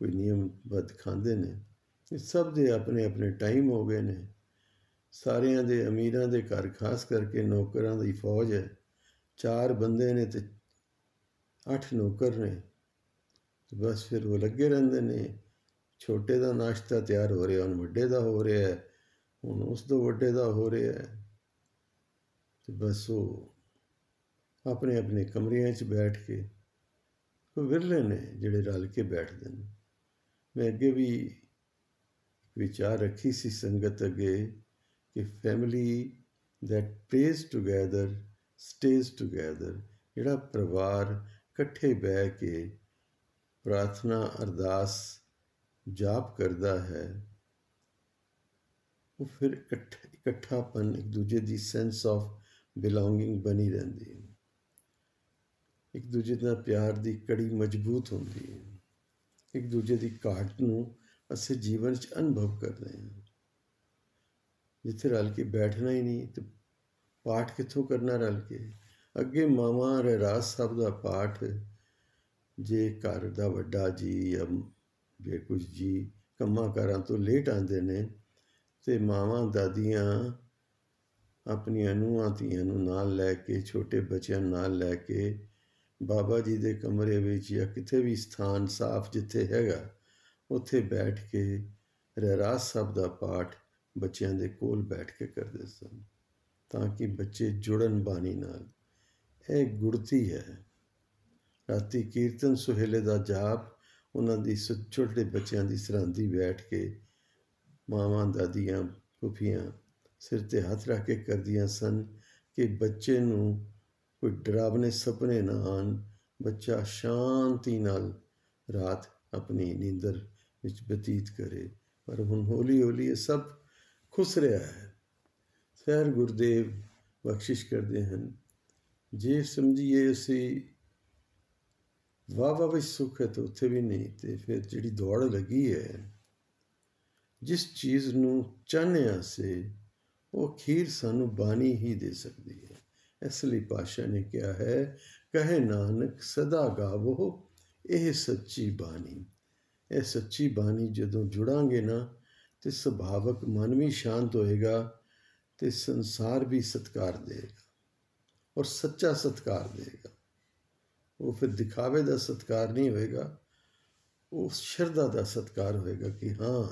ਕੋਈ ਨਿਯਮਬੱਧ ਖਾਂਦੇ ਨੇ। ਇਹ ਸਭ ਦੇ ਆਪਣੇ ਆਪਣੇ ਟਾਈਮ ਹੋ ਗਏ ਨੇ। ਸਾਰਿਆਂ ਦੇ ਅਮੀਰਾਂ ਦੇ ਘਰ ਖਾਸ ਕਰਕੇ ਨੌਕਰਾਂ ਦੀ ਫੌਜ ਹੈ। 4 ਬੰਦੇ ਨੇ ਤੇ 8 ਨੌਕਰ ਨੇ, ਬਸ ਫਿਰ ਉਹ ਲੱਗੇ ਰਹਿੰਦੇ ਨੇ। ਛੋਟੇ ਦਾ ਨਾਸ਼ਤਾ ਤਿਆਰ ਹੋ ਰਿਹਾ, ਹੁਣ ਵੱਡੇ ਦਾ ਹੋ ਰਿਹਾ ਹੈ, ਹੁਣ ਉਸ ਤੋਂ ਵੱਡੇ ਦਾ ਹੋ ਰਿਹਾ ਹੈ। ਤੇ ਬਸ ਉਹ ਆਪਣੇ ਆਪਣੇ ਕਮਰਿਆਂ 'ਚ ਬੈਠ ਕੇ, ਉਹ ਵਿਰਲੇ ਨੇ ਜਿਹੜੇ ਰਲ ਕੇ ਬੈਠਦੇ ਨੇ। ਮੈਂ ਅੱਗੇ ਵੀ ਵਿਚਾਰ ਰੱਖੀ ਸੀ ਸੰਗਤ ਅੱਗੇ ਕਿ family that praise together stage together. ਜਿਹੜਾ ਪਰਿਵਾਰ ਇਕੱਠੇ ਬਹਿ ਕੇ ਪ੍ਰਾਰਥਨਾ, ਅਰਦਾਸ ਜਾਪ ਕਰਦਾ ਹੈ, ਉਹ ਫਿਰ ਇਕੱਠਾਪਨ, ਇੱਕ ਦੂਜੇ ਦੀ ਸੈਂਸ ਆਫ ਬਿਲੋਂਗਿੰਗ ਬਣੀ ਰਹਿੰਦੀ ਹੈ। ਇੱਕ ਦੂਜੇ ਨਾਲ ਪਿਆਰ ਦੀ ਕੜੀ ਮਜ਼ਬੂਤ ਹੁੰਦੀ ਹੈ। ਇੱਕ ਦੂਜੇ ਦੀ ਘਾਟ ਨੂੰ ਅਸੀਂ ਜੀਵਨ 'ਚ ਅਨੁਭਵ ਕਰਦੇ ਹਾਂ। ਜਿੱਥੇ ਰਲ ਕੇ ਬੈਠਣਾ ਹੀ ਨਹੀਂ ਤੇ ਪਾਠ ਕਿੱਥੋਂ ਕਰਨਾ ਰਲ ਕੇ? ਅੱਗੇ ਮਾਵਾਂ ਰਹਿਰਾਸ ਸਾਹਿਬ ਦਾ ਪਾਠ, ਜੇ ਘਰ ਦਾ ਵੱਡਾ ਜੀ ਜਾਂ ਜੇ ਕੁਝ ਜੀ ਕੰਮਾਂ ਕਾਰਾਂ ਤੋਂ ਲੇਟ ਆਉਂਦੇ ਨੇ ਤੇ ਮਾਵਾਂ ਦਾਦੀਆਂ ਆਪਣੀਆਂ ਨੂੰਹਾਂ ਧੀਆਂ ਨੂੰ ਨਾਲ ਲੈ ਕੇ, ਛੋਟੇ ਬੱਚਿਆਂ ਨੂੰ ਨਾਲ ਲੈ ਕੇ ਬਾਬਾ ਜੀ ਦੇ ਕਮਰੇ ਵਿੱਚ ਜਾਂ ਕਿਤੇ ਵੀ ਸਥਾਨ ਸਾਫ਼ ਜਿੱਥੇ ਹੈਗਾ ਉੱਥੇ ਬੈਠ ਕੇ ਰਹਿਰਾਸ ਸਾਹਿਬ ਦਾ ਪਾਠ ਬੱਚਿਆਂ ਦੇ ਕੋਲ ਬੈਠ ਕੇ ਕਰਦੇ ਸਨ, ਤਾਂ ਕਿ ਬੱਚੇ ਜੁੜਨ ਬਾਣੀ ਨਾਲ। ਇਹ ਗੁੜਤੀ ਹੈ। ਰਾਤੀ ਕੀਰਤਨ ਸੁਹੇਲੇ ਦਾ ਜਾਪ, ਉਹਨਾਂ ਦੀ ਛੋਟੇ ਬੱਚਿਆਂ ਦੀ ਸਰਹੰਦੀ ਬੈਠ ਕੇ ਮਾਵਾਂ ਦਾਦੀਆਂ ਫੁੱਫੀਆਂ ਸਿਰ 'ਤੇ ਹੱਥ ਰੱਖ ਕੇ ਕਰਦੀਆਂ ਸਨ ਕਿ ਬੱਚੇ ਨੂੰ ਕੋਈ ਡਰਾਵਨੇ ਸੁਪਨੇ ਨਾ ਆਉਣ, ਬੱਚਾ ਸ਼ਾਂਤੀ ਨਾਲ ਰਾਤ ਆਪਣੀ ਨੀਂਦਰ ਵਿੱਚ ਬਤੀਤ ਕਰੇ। ਪਰ ਹੁਣ ਹੌਲੀ ਹੌਲੀ ਇਹ ਸਭ ਖੁੱਸ ਰਿਹਾ ਹੈ। ਖੈਰ, ਗੁਰਦੇਵ ਬਖਸ਼ਿਸ਼ ਕਰਦੇ ਹਨ। ਜੇ ਸਮਝੀਏ ਅਸੀਂ ਵਾਹ ਵਿੱਚ ਸੁੱਖ ਹੈ ਤਾਂ ਉੱਥੇ ਵੀ ਨਹੀਂ, ਅਤੇ ਫਿਰ ਜਿਹੜੀ ਦੌੜ ਲੱਗੀ ਹੈ, ਜਿਸ ਚੀਜ਼ ਨੂੰ ਚਾਹੁੰਦੇ ਹਾਂ ਅਸੀਂ, ਉਹ ਅਖੀਰ ਸਾਨੂੰ ਬਾਣੀ ਹੀ ਦੇ ਸਕਦੀ ਹੈ। ਇਸ ਲਈ ਪਾਤਸ਼ਾਹ ਨੇ ਕਿਹਾ ਹੈ, ਕਹੇ ਨਾਨਕ ਸਦਾ ਗਾਵੋ ਇਹ ਸੱਚੀ ਬਾਣੀ। ਇਹ ਸੱਚੀ ਬਾਣੀ ਜਦੋਂ ਜੁੜਾਂਗੇ ਨਾ ਤੇ ਸੁਭਾਵਕ ਮਨ ਵੀ ਸ਼ਾਂਤ ਹੋਏਗਾ ਤੇ ਸੰਸਾਰ ਵੀ ਸਤਿਕਾਰ ਦੇਗਾ, ਔਰ ਸੱਚਾ ਸਤਿਕਾਰ ਦੇਗਾ। ਉਹ ਫਿਰ ਦਿਖਾਵੇ ਦਾ ਸਤਿਕਾਰ ਨਹੀਂ ਹੋਏਗਾ, ਉਹ ਸ਼ਰਧਾ ਦਾ ਸਤਿਕਾਰ ਹੋਏਗਾ ਕਿ ਹਾਂ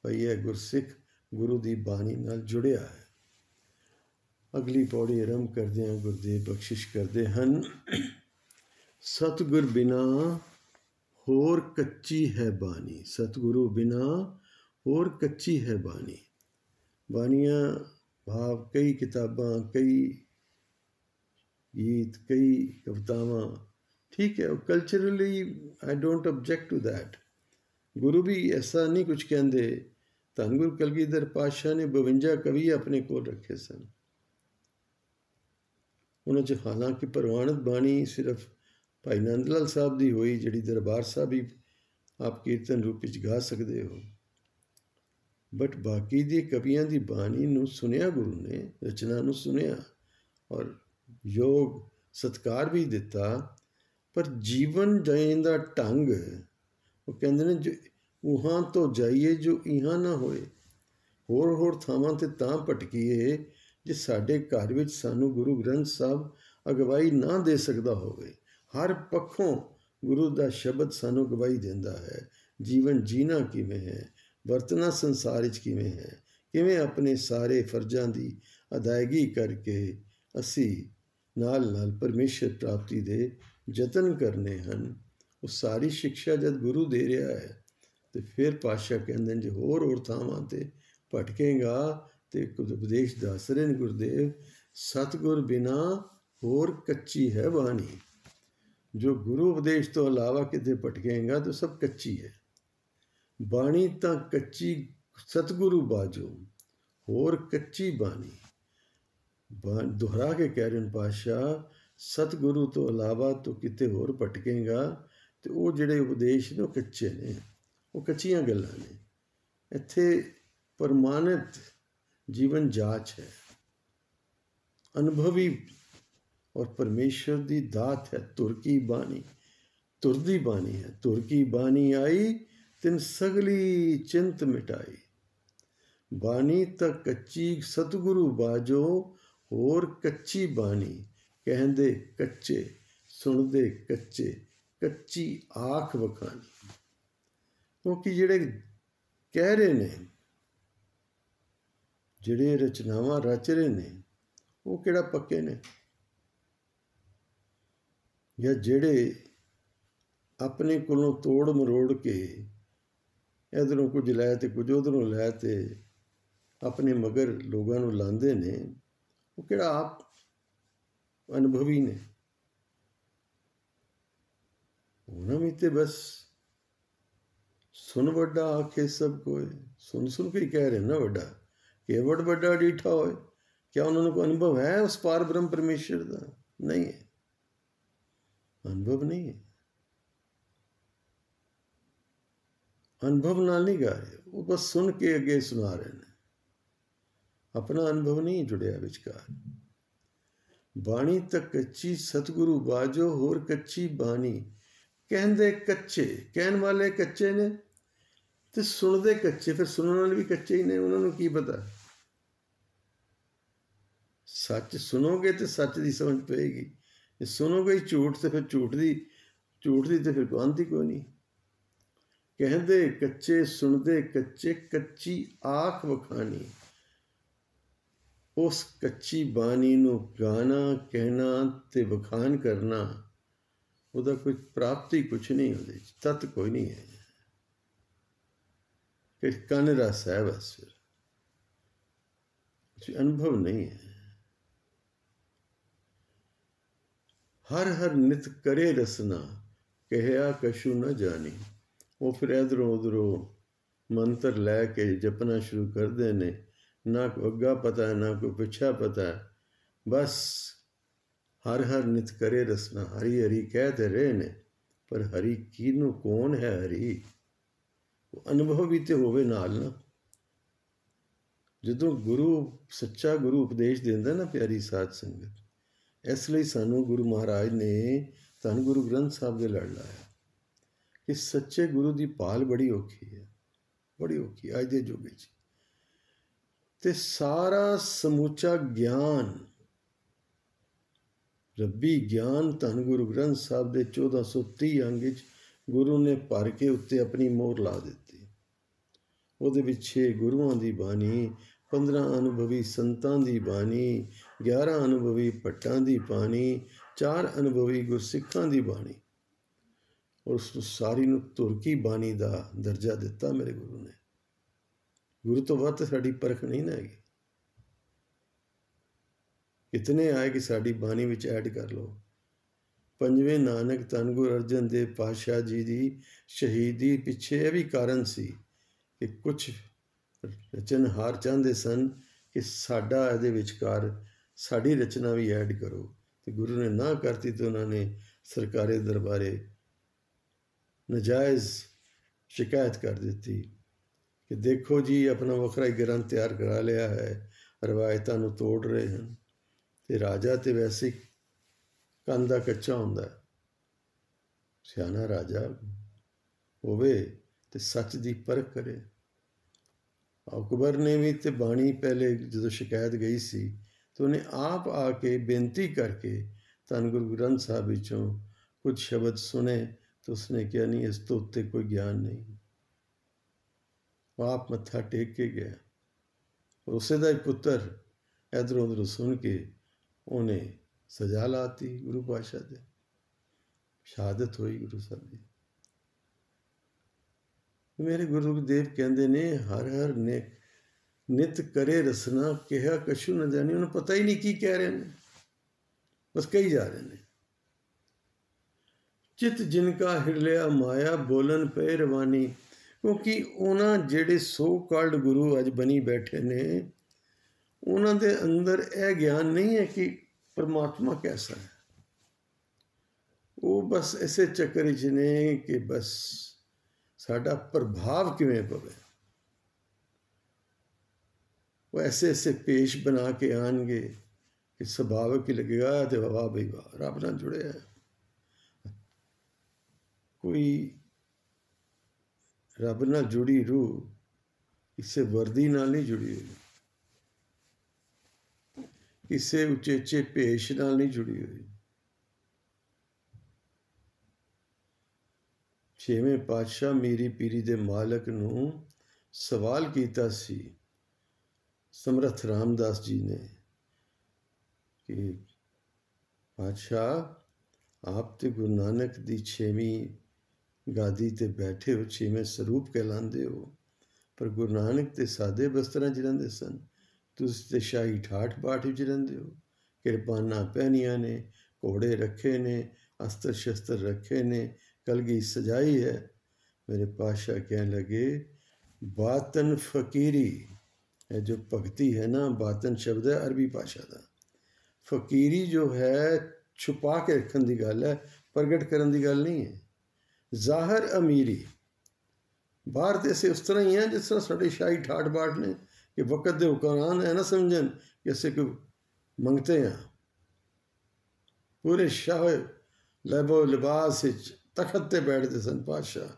ਭਈ ਇਹ ਗੁਰਸਿੱਖ ਗੁਰੂ ਦੀ ਬਾਣੀ ਨਾਲ ਜੁੜਿਆ ਹੈ। ਅਗਲੀ ਪੌੜੀ ਆਰੰਭ ਕਰਦੇ ਹਾਂ। ਗੁਰਦੇਵ ਬਖਸ਼ਿਸ਼ ਕਰਦੇ ਹਨ, ਸਤਿਗੁਰ ਬਿਨਾ ਹੋਰ ਕੱਚੀ ਹੈ ਬਾਣੀ। ਸਤਿਗੁਰੂ ਬਿਨਾ ਹੋਰ ਕੱਚੀ ਹੈ ਬਾਣੀ। ਬਾਣੀਆਂ ਭਾਵ ਕਈ ਕਿਤਾਬਾਂ, ਕਈ ਗੀਤ, ਕਈ ਕਵਿਤਾਵਾਂ, ਠੀਕ ਹੈ, ਉਹ culturally I don't object to that. ਗੁਰੂ ਵੀ ਐਸਾ ਨਹੀਂ ਕੁਝ ਕਹਿੰਦੇ। ਧੰਨ ਗੁਰੂ ਕਲਗੀਧਰ ਪਾਤਸ਼ਾਹ ਨੇ 52 ਕਵੀ ਆਪਣੇ ਕੋਲ ਰੱਖੇ ਸਨ। ਉਹਨਾਂ 'ਚ ਹਾਲਾਂਕਿ ਪ੍ਰਵਾਨਿਤ ਬਾਣੀ ਸਿਰਫ ਭਾਈ ਨੰਦ ਲਾਲ ਸਾਹਿਬ ਦੀ ਹੋਈ, ਜਿਹੜੀ ਦਰਬਾਰ ਸਾਹਿਬ ਹੀ ਆਪ ਕੀਰਤਨ ਰੂਪ ਵਿੱਚ ਗਾ ਸਕਦੇ ਹੋ, ਬਟ ਬਾਕੀ ਦੇ ਕਵੀਆਂ ਦੀ ਬਾਣੀ ਨੂੰ ਸੁਣਿਆ ਗੁਰੂ ਨੇ, ਰਚਨਾ ਨੂੰ ਸੁਣਿਆ ਔਰ ਯੋਗ ਸਤਿਕਾਰ ਵੀ ਦਿੱਤਾ। ਪਰ ਜੀਵਨ ਜੀਣ ਦਾ ਢੰਗ, ਉਹ ਕਹਿੰਦੇ ਨੇ, ਜੋ ਉਹਾਂ ਤੋਂ ਜਾਈਏ ਜੋ ਇਹਾਂ ਨਾ ਹੋਏ। ਹੋਰ ਥਾਵਾਂ 'ਤੇ ਤਾਂ ਭਟਕੀਏ ਜੇ ਸਾਡੇ ਘਰ ਵਿੱਚ ਸਾਨੂੰ ਗੁਰੂ ਗ੍ਰੰਥ ਸਾਹਿਬ ਅਗਵਾਈ ਨਾ ਦੇ ਸਕਦਾ ਹੋਵੇ। ਹਰ ਪੱਖੋਂ ਗੁਰੂ ਦਾ ਸ਼ਬਦ ਸਾਨੂੰ ਗਵਾਹੀ ਦਿੰਦਾ ਹੈ। ਜੀਵਨ ਜੀਣਾ ਕਿਵੇਂ ਹੈ, ਵਰਤਣਾ ਸੰਸਾਰ ਵਿੱਚ ਕਿਵੇਂ ਹੈ, ਕਿਵੇਂ ਆਪਣੇ ਸਾਰੇ ਫਰਜ਼ਾਂ ਦੀ ਅਦਾਇਗੀ ਕਰਕੇ ਅਸੀਂ ਨਾਲ ਨਾਲ ਪਰਮੇਸ਼ਰ ਪ੍ਰਾਪਤੀ ਦੇ ਯਤਨ ਕਰਨੇ ਹਨ। ਉਹ ਸਾਰੀ ਸਿੱਖਿਆ ਜਦ ਗੁਰੂ ਦੇ ਰਿਹਾ ਹੈ ਤੇ ਫਿਰ ਪਾਤਸ਼ਾਹ ਕਹਿੰਦੇ ਨੇ, ਜੇ ਹੋਰ ਥਾਵਾਂ 'ਤੇ ਭਟਕੇਗਾ ਤੇ ਉਪਦੇਸ਼ ਦੱਸ ਰਹੇ ਨੇ ਗੁਰਦੇਵ, ਸਤਿਗੁਰ ਬਿਨਾ ਹੋਰ ਕੱਚੀ ਹੈ ਬਾਣੀ। ਜੋ ਗੁਰੂ ਉਪਦੇਸ਼ ਤੋਂ ਇਲਾਵਾ ਕਿਤੇ ਭਟਕੇਗਾ ਤਾਂ ਸਭ ਕੱਚੀ ਹੈ ਬਾਣੀ। ਤਾਂ ਕੱਚੀ ਸਤਿਗੁਰੂ ਬਾਝੋ, ਹੋਰ ਕੱਚੀ ਬਾਣੀ। ਦੁਹਰਾ ਕੇ ਕਹਿ ਰਹੇ ਨੇ ਪਾਤਸ਼ਾਹ, ਸਤਿਗੁਰੂ ਤੋਂ ਇਲਾਵਾ ਤੂੰ ਕਿਤੇ ਹੋਰ ਭਟਕੇਗਾ ਤੇ ਉਹ ਜਿਹੜੇ ਉਪਦੇਸ਼ ਨੇ ਉਹ ਕੱਚੇ ਨੇ, ਉਹ ਕੱਚੀਆਂ ਗੱਲਾਂ ਨੇ। ਇੱਥੇ ਪ੍ਰਮਾਣਿਤ ਜੀਵਨ ਜਾਚ ਹੈ, ਅਨੁਭਵੀ ਔਰ ਪਰਮੇਸ਼ਰ ਦੀ ਦਾਤ ਹੈ। ਧੁਰ ਕੀ ਬਾਣੀ, ਧੁਰ ਦੀ ਬਾਣੀ ਹੈ। ਧੁਰ ਕੀ ਬਾਣੀ ਆਈ ਤਿਨ ਸਗਲੀ ਚਿੰਤ ਮਿਟਾਈ। ਬਾਣੀ ਤਾਂ ਕੱਚੀ ਸਤਿਗੁਰੂ ਬਾਝੋ, ਹੋਰ ਕੱਚੀ ਬਾਣੀ। ਕਹਿੰਦੇ ਕੱਚੇ, ਸੁਣਦੇ ਕੱਚੇ, ਕੱਚੀ ਆਖ ਵਖਾਣੀ। ਕਿਉਂਕਿ ਜਿਹੜੇ ਕਹਿ ਰਹੇ ਨੇ, ਜਿਹੜੇ ਰਚਨਾਵਾਂ ਰਚ ਰਹੇ ਨੇ, ਉਹ ਕਿਹੜਾ ਪੱਕੇ ਨੇ? ਜਾਂ ਜਿਹੜੇ ਆਪਣੇ ਕੋਲੋਂ ਤੋੜ ਮਰੋੜ ਕੇ ਇੱਧਰੋਂ ਕੁਝ ਲੈ ਤੇ ਕੁਝ ਉੱਧਰੋਂ ਲੈ ਤੇ ਆਪਣੇ ਮਗਰ ਲੋਕਾਂ ਨੂੰ ਲਾਉਂਦੇ ਨੇ, ਉਹ ਕਿਹੜਾ ਆਪ ਅਨੁਭਵੀ ਨੇ? ਉਹਨਾਂ ਵੀ ਤੇ ਬਸ सुन वड्डा आखे सब कोई, सुन सुन के ही कह रहे हैं ना वड्डा, केवट वड्डा डीठा होए। क्या उन्होंने को अनुभव है उस पार ब्रह्म परमेश्वर का? नहीं है, अनुभव नहीं है। अनुभव नाल नहीं गा रहे, वो बस सुन के अगे सुना रहे हैं, अपना अनुभव नहीं जुड़िया विचकार। बाणी तक कच्ची सतगुरु बाजो होर कच्ची बाणी। कहते कच्चे, कहने वाले कच्चे ने ते सुनते कच्चे, फिर सुनने वाले भी कच्चे ही ने। उन्होंने की पता? सच सुनोगे तो सच की समझ पेगी, सुनोगे ही झूठ तो फिर झूठ की तो फिर आंदी कोई नहीं। कहते कच्चे सुनते कच्चे, कच्ची आख वखानी। उस कच्ची बानी नूं गाना कहना ते वखान करना, ਉਹਦਾ कोई प्राप्ति कुछ नहीं, ਉਹਦੇ तत्त कोई नहीं है कि कन रस है बस, फिर अनुभव नहीं है। हर हर नित करे रसना, कहया कशु न जानी। वो फिर इधरों उधरों मंत्र लैके जपना शुरू करते ने, ना कोई अग्गा पता है ना कोई पिछा पता है, बस हर हर नित करे रसना। हरी हरी कहते रहे ने, पर हरी किनू कौन है हरी? अनुभव भी तो होवे नाल ना। जदों गुरु सच्चा गुरु उपदेश देंदा ना प्यारी साध संगत, इसलिए सानू गुरु महाराज ने धन गुरु ग्रंथ साहब दे लड़ लाया कि सच्चे गुरु की भाल बड़ी औखी है, बड़ी औखी अज के युग च। ते सारा समूचा ज्ञान, रब्बी ज्ञान धन गुरु ग्रंथ साहब के 1430 अंग गुरु ने भर के उत्ते अपनी मोहर ला दी। ਉਹਦੇ ਵਿੱਚ 6 ਗੁਰੂਆਂ ਦੀ ਬਾਣੀ, 15 ਅਨੁਭਵੀ ਸੰਤਾਂ ਦੀ ਬਾਣੀ, 11 ਅਨੁਭਵੀ ਭੱਟਾਂ ਦੀ ਬਾਣੀ, 4 ਅਨੁਭਵੀ ਗੁਰਸਿੱਖਾਂ ਦੀ ਬਾਣੀ, ਔਰ ਉਸ ਸਾਰੀ ਨੂੰ ਧੁਰਕੀ ਬਾਣੀ ਦਾ ਦਰਜਾ ਦਿੱਤਾ ਮੇਰੇ ਗੁਰੂ ਨੇ। ਗੁਰੂ ਤੋਂ ਵੱਧ ਸਾਡੀ ਪਰਖ ਨਹੀਂ ਨਾ ਹੈਗੀ। ਕਿਤਨੇ ਆਏ ਕਿ ਸਾਡੀ ਬਾਣੀ ਵਿੱਚ ਐਡ ਕਰ ਲਓ। ਪੰਜਵੇਂ ਨਾਨਕ ਧੰਨ ਗੁਰੂ ਅਰਜਨ ਦੇਵ ਪਾਤਸ਼ਾਹ ਜੀ ਦੀ ਸ਼ਹੀਦੀ ਪਿੱਛੇ ਇਹ ਵੀ ਕਾਰਨ ਸੀ कि कुछ रचनहार चाहते सन कि साडा इहदे विचकार साड़ी रचना भी ऐड करो, तो गुरु ने ना करती तो उन्होंने सरकारे दरबारे नजायज़ शिकायत कर दी कि देखो जी अपना वखरा ही ग्रंथ तैयार करा लिया है, रवायतों को तोड़ रहे हैं। तो राजा तो वैसे कंन दा कच्चा हुंदा, सियाना राजा होवे तो सच की परख करे। अकबर ने भी तो बाणी पहले जो शिकायत गई सी तो उन्हें आप आके बेनती करके धन गुरु ग्रंथ साहब विचों कुछ शब्द सुने, तो उसने क्या नहीं इस तो उत्ते कोई ज्ञान नहीं, आप मत्था टेक के गया। और उसे दा पुत्र इधरों उधरों सुन के उन्हें सजा लाती गुरु पातशाह दे, शहादत हुई गुरु साहब की। मेरे गुरुदेव कहते ने हर हर ने नित करे रसना, कहा कशु न जानी। उन्हें पता ही नहीं की कह रहे हैं, बस कही जा रहे हैं। चित जिनका हिरलिया माया, बोलन पे रवानी। क्योंकि उन्होंने जेड़े सो कॉल्ड गुरु अज बनी बैठे ने, उन्होंने अंदर यह ज्ञान नहीं है कि परमात्मा कैसा है। वो बस ऐसे चक्कर च ने कि बस साडा प्रभाव किवें पवे। वो ऐसे ऐसे पेश बना के आएंगे कि सुभाविक ही लगेगा तो वाह बई वाह रब नाल जुड़े है। कोई रब नाल जुड़ी रूह किसी वर्दी नाल नहीं जुड़ी हुई, किसी उचेचे भेष नाल नहीं जुड़ी हुई। छेवें पातशाह मीरी पीरी दे मालक नूं सवाल कीता सी समर्थ रामदास जी ने कि पातशाह आप तो गुरु नानक दी 6वीं गादी ते बैठे हो, 6वें स्वरूप कहलाते हो, पर गुरु नानक तो सादे बस्तरां च रहिंदे सन, तुसीं ते शाही ठाठ बाट विच रहिंदे हो। किरपाना पहनियां ने, घोड़े रखे ने, अस्त्र शस्त्र रखे ने, कलगी सजाई है, मेरे पातशाह कहने लगे बातन फकीरी, ये जो भगती है ना, बातन शब्द है अरबी भाषा का। फकीरी जो है छुपा के रखन की गल है, प्रगट करन की गल नहीं है। ਜ਼ਾਹਰ ਅਮੀਰੀ, ਬਾਹਰ ਤੇ ਅਸੀਂ ਉਸ ਤਰ੍ਹਾਂ ਹੀ ਹਾਂ ਜਿਸ ਤਰ੍ਹਾਂ ਸਾਡੇ ਸ਼ਾਹੀ ਠਾਠ ਬਾਠ ਨੇ ਕਿ ਵਕਤ ਦੇ ਹੁਕਮਰਾਨ ਹੈ ਨਾ ਸਮਝਣ ਕਿ ਅਸੀਂ ਕੋਈ ਮੰਗਤੇ ਹਾਂ। ਪੂਰੇ ਸ਼ਾਹ ਲੈਬੋ ਲਿਬਾਸ ਵਿੱਚ ਤਖਤ 'ਤੇ ਬੈਠਦੇ ਸਨ ਪਾਤਸ਼ਾਹ।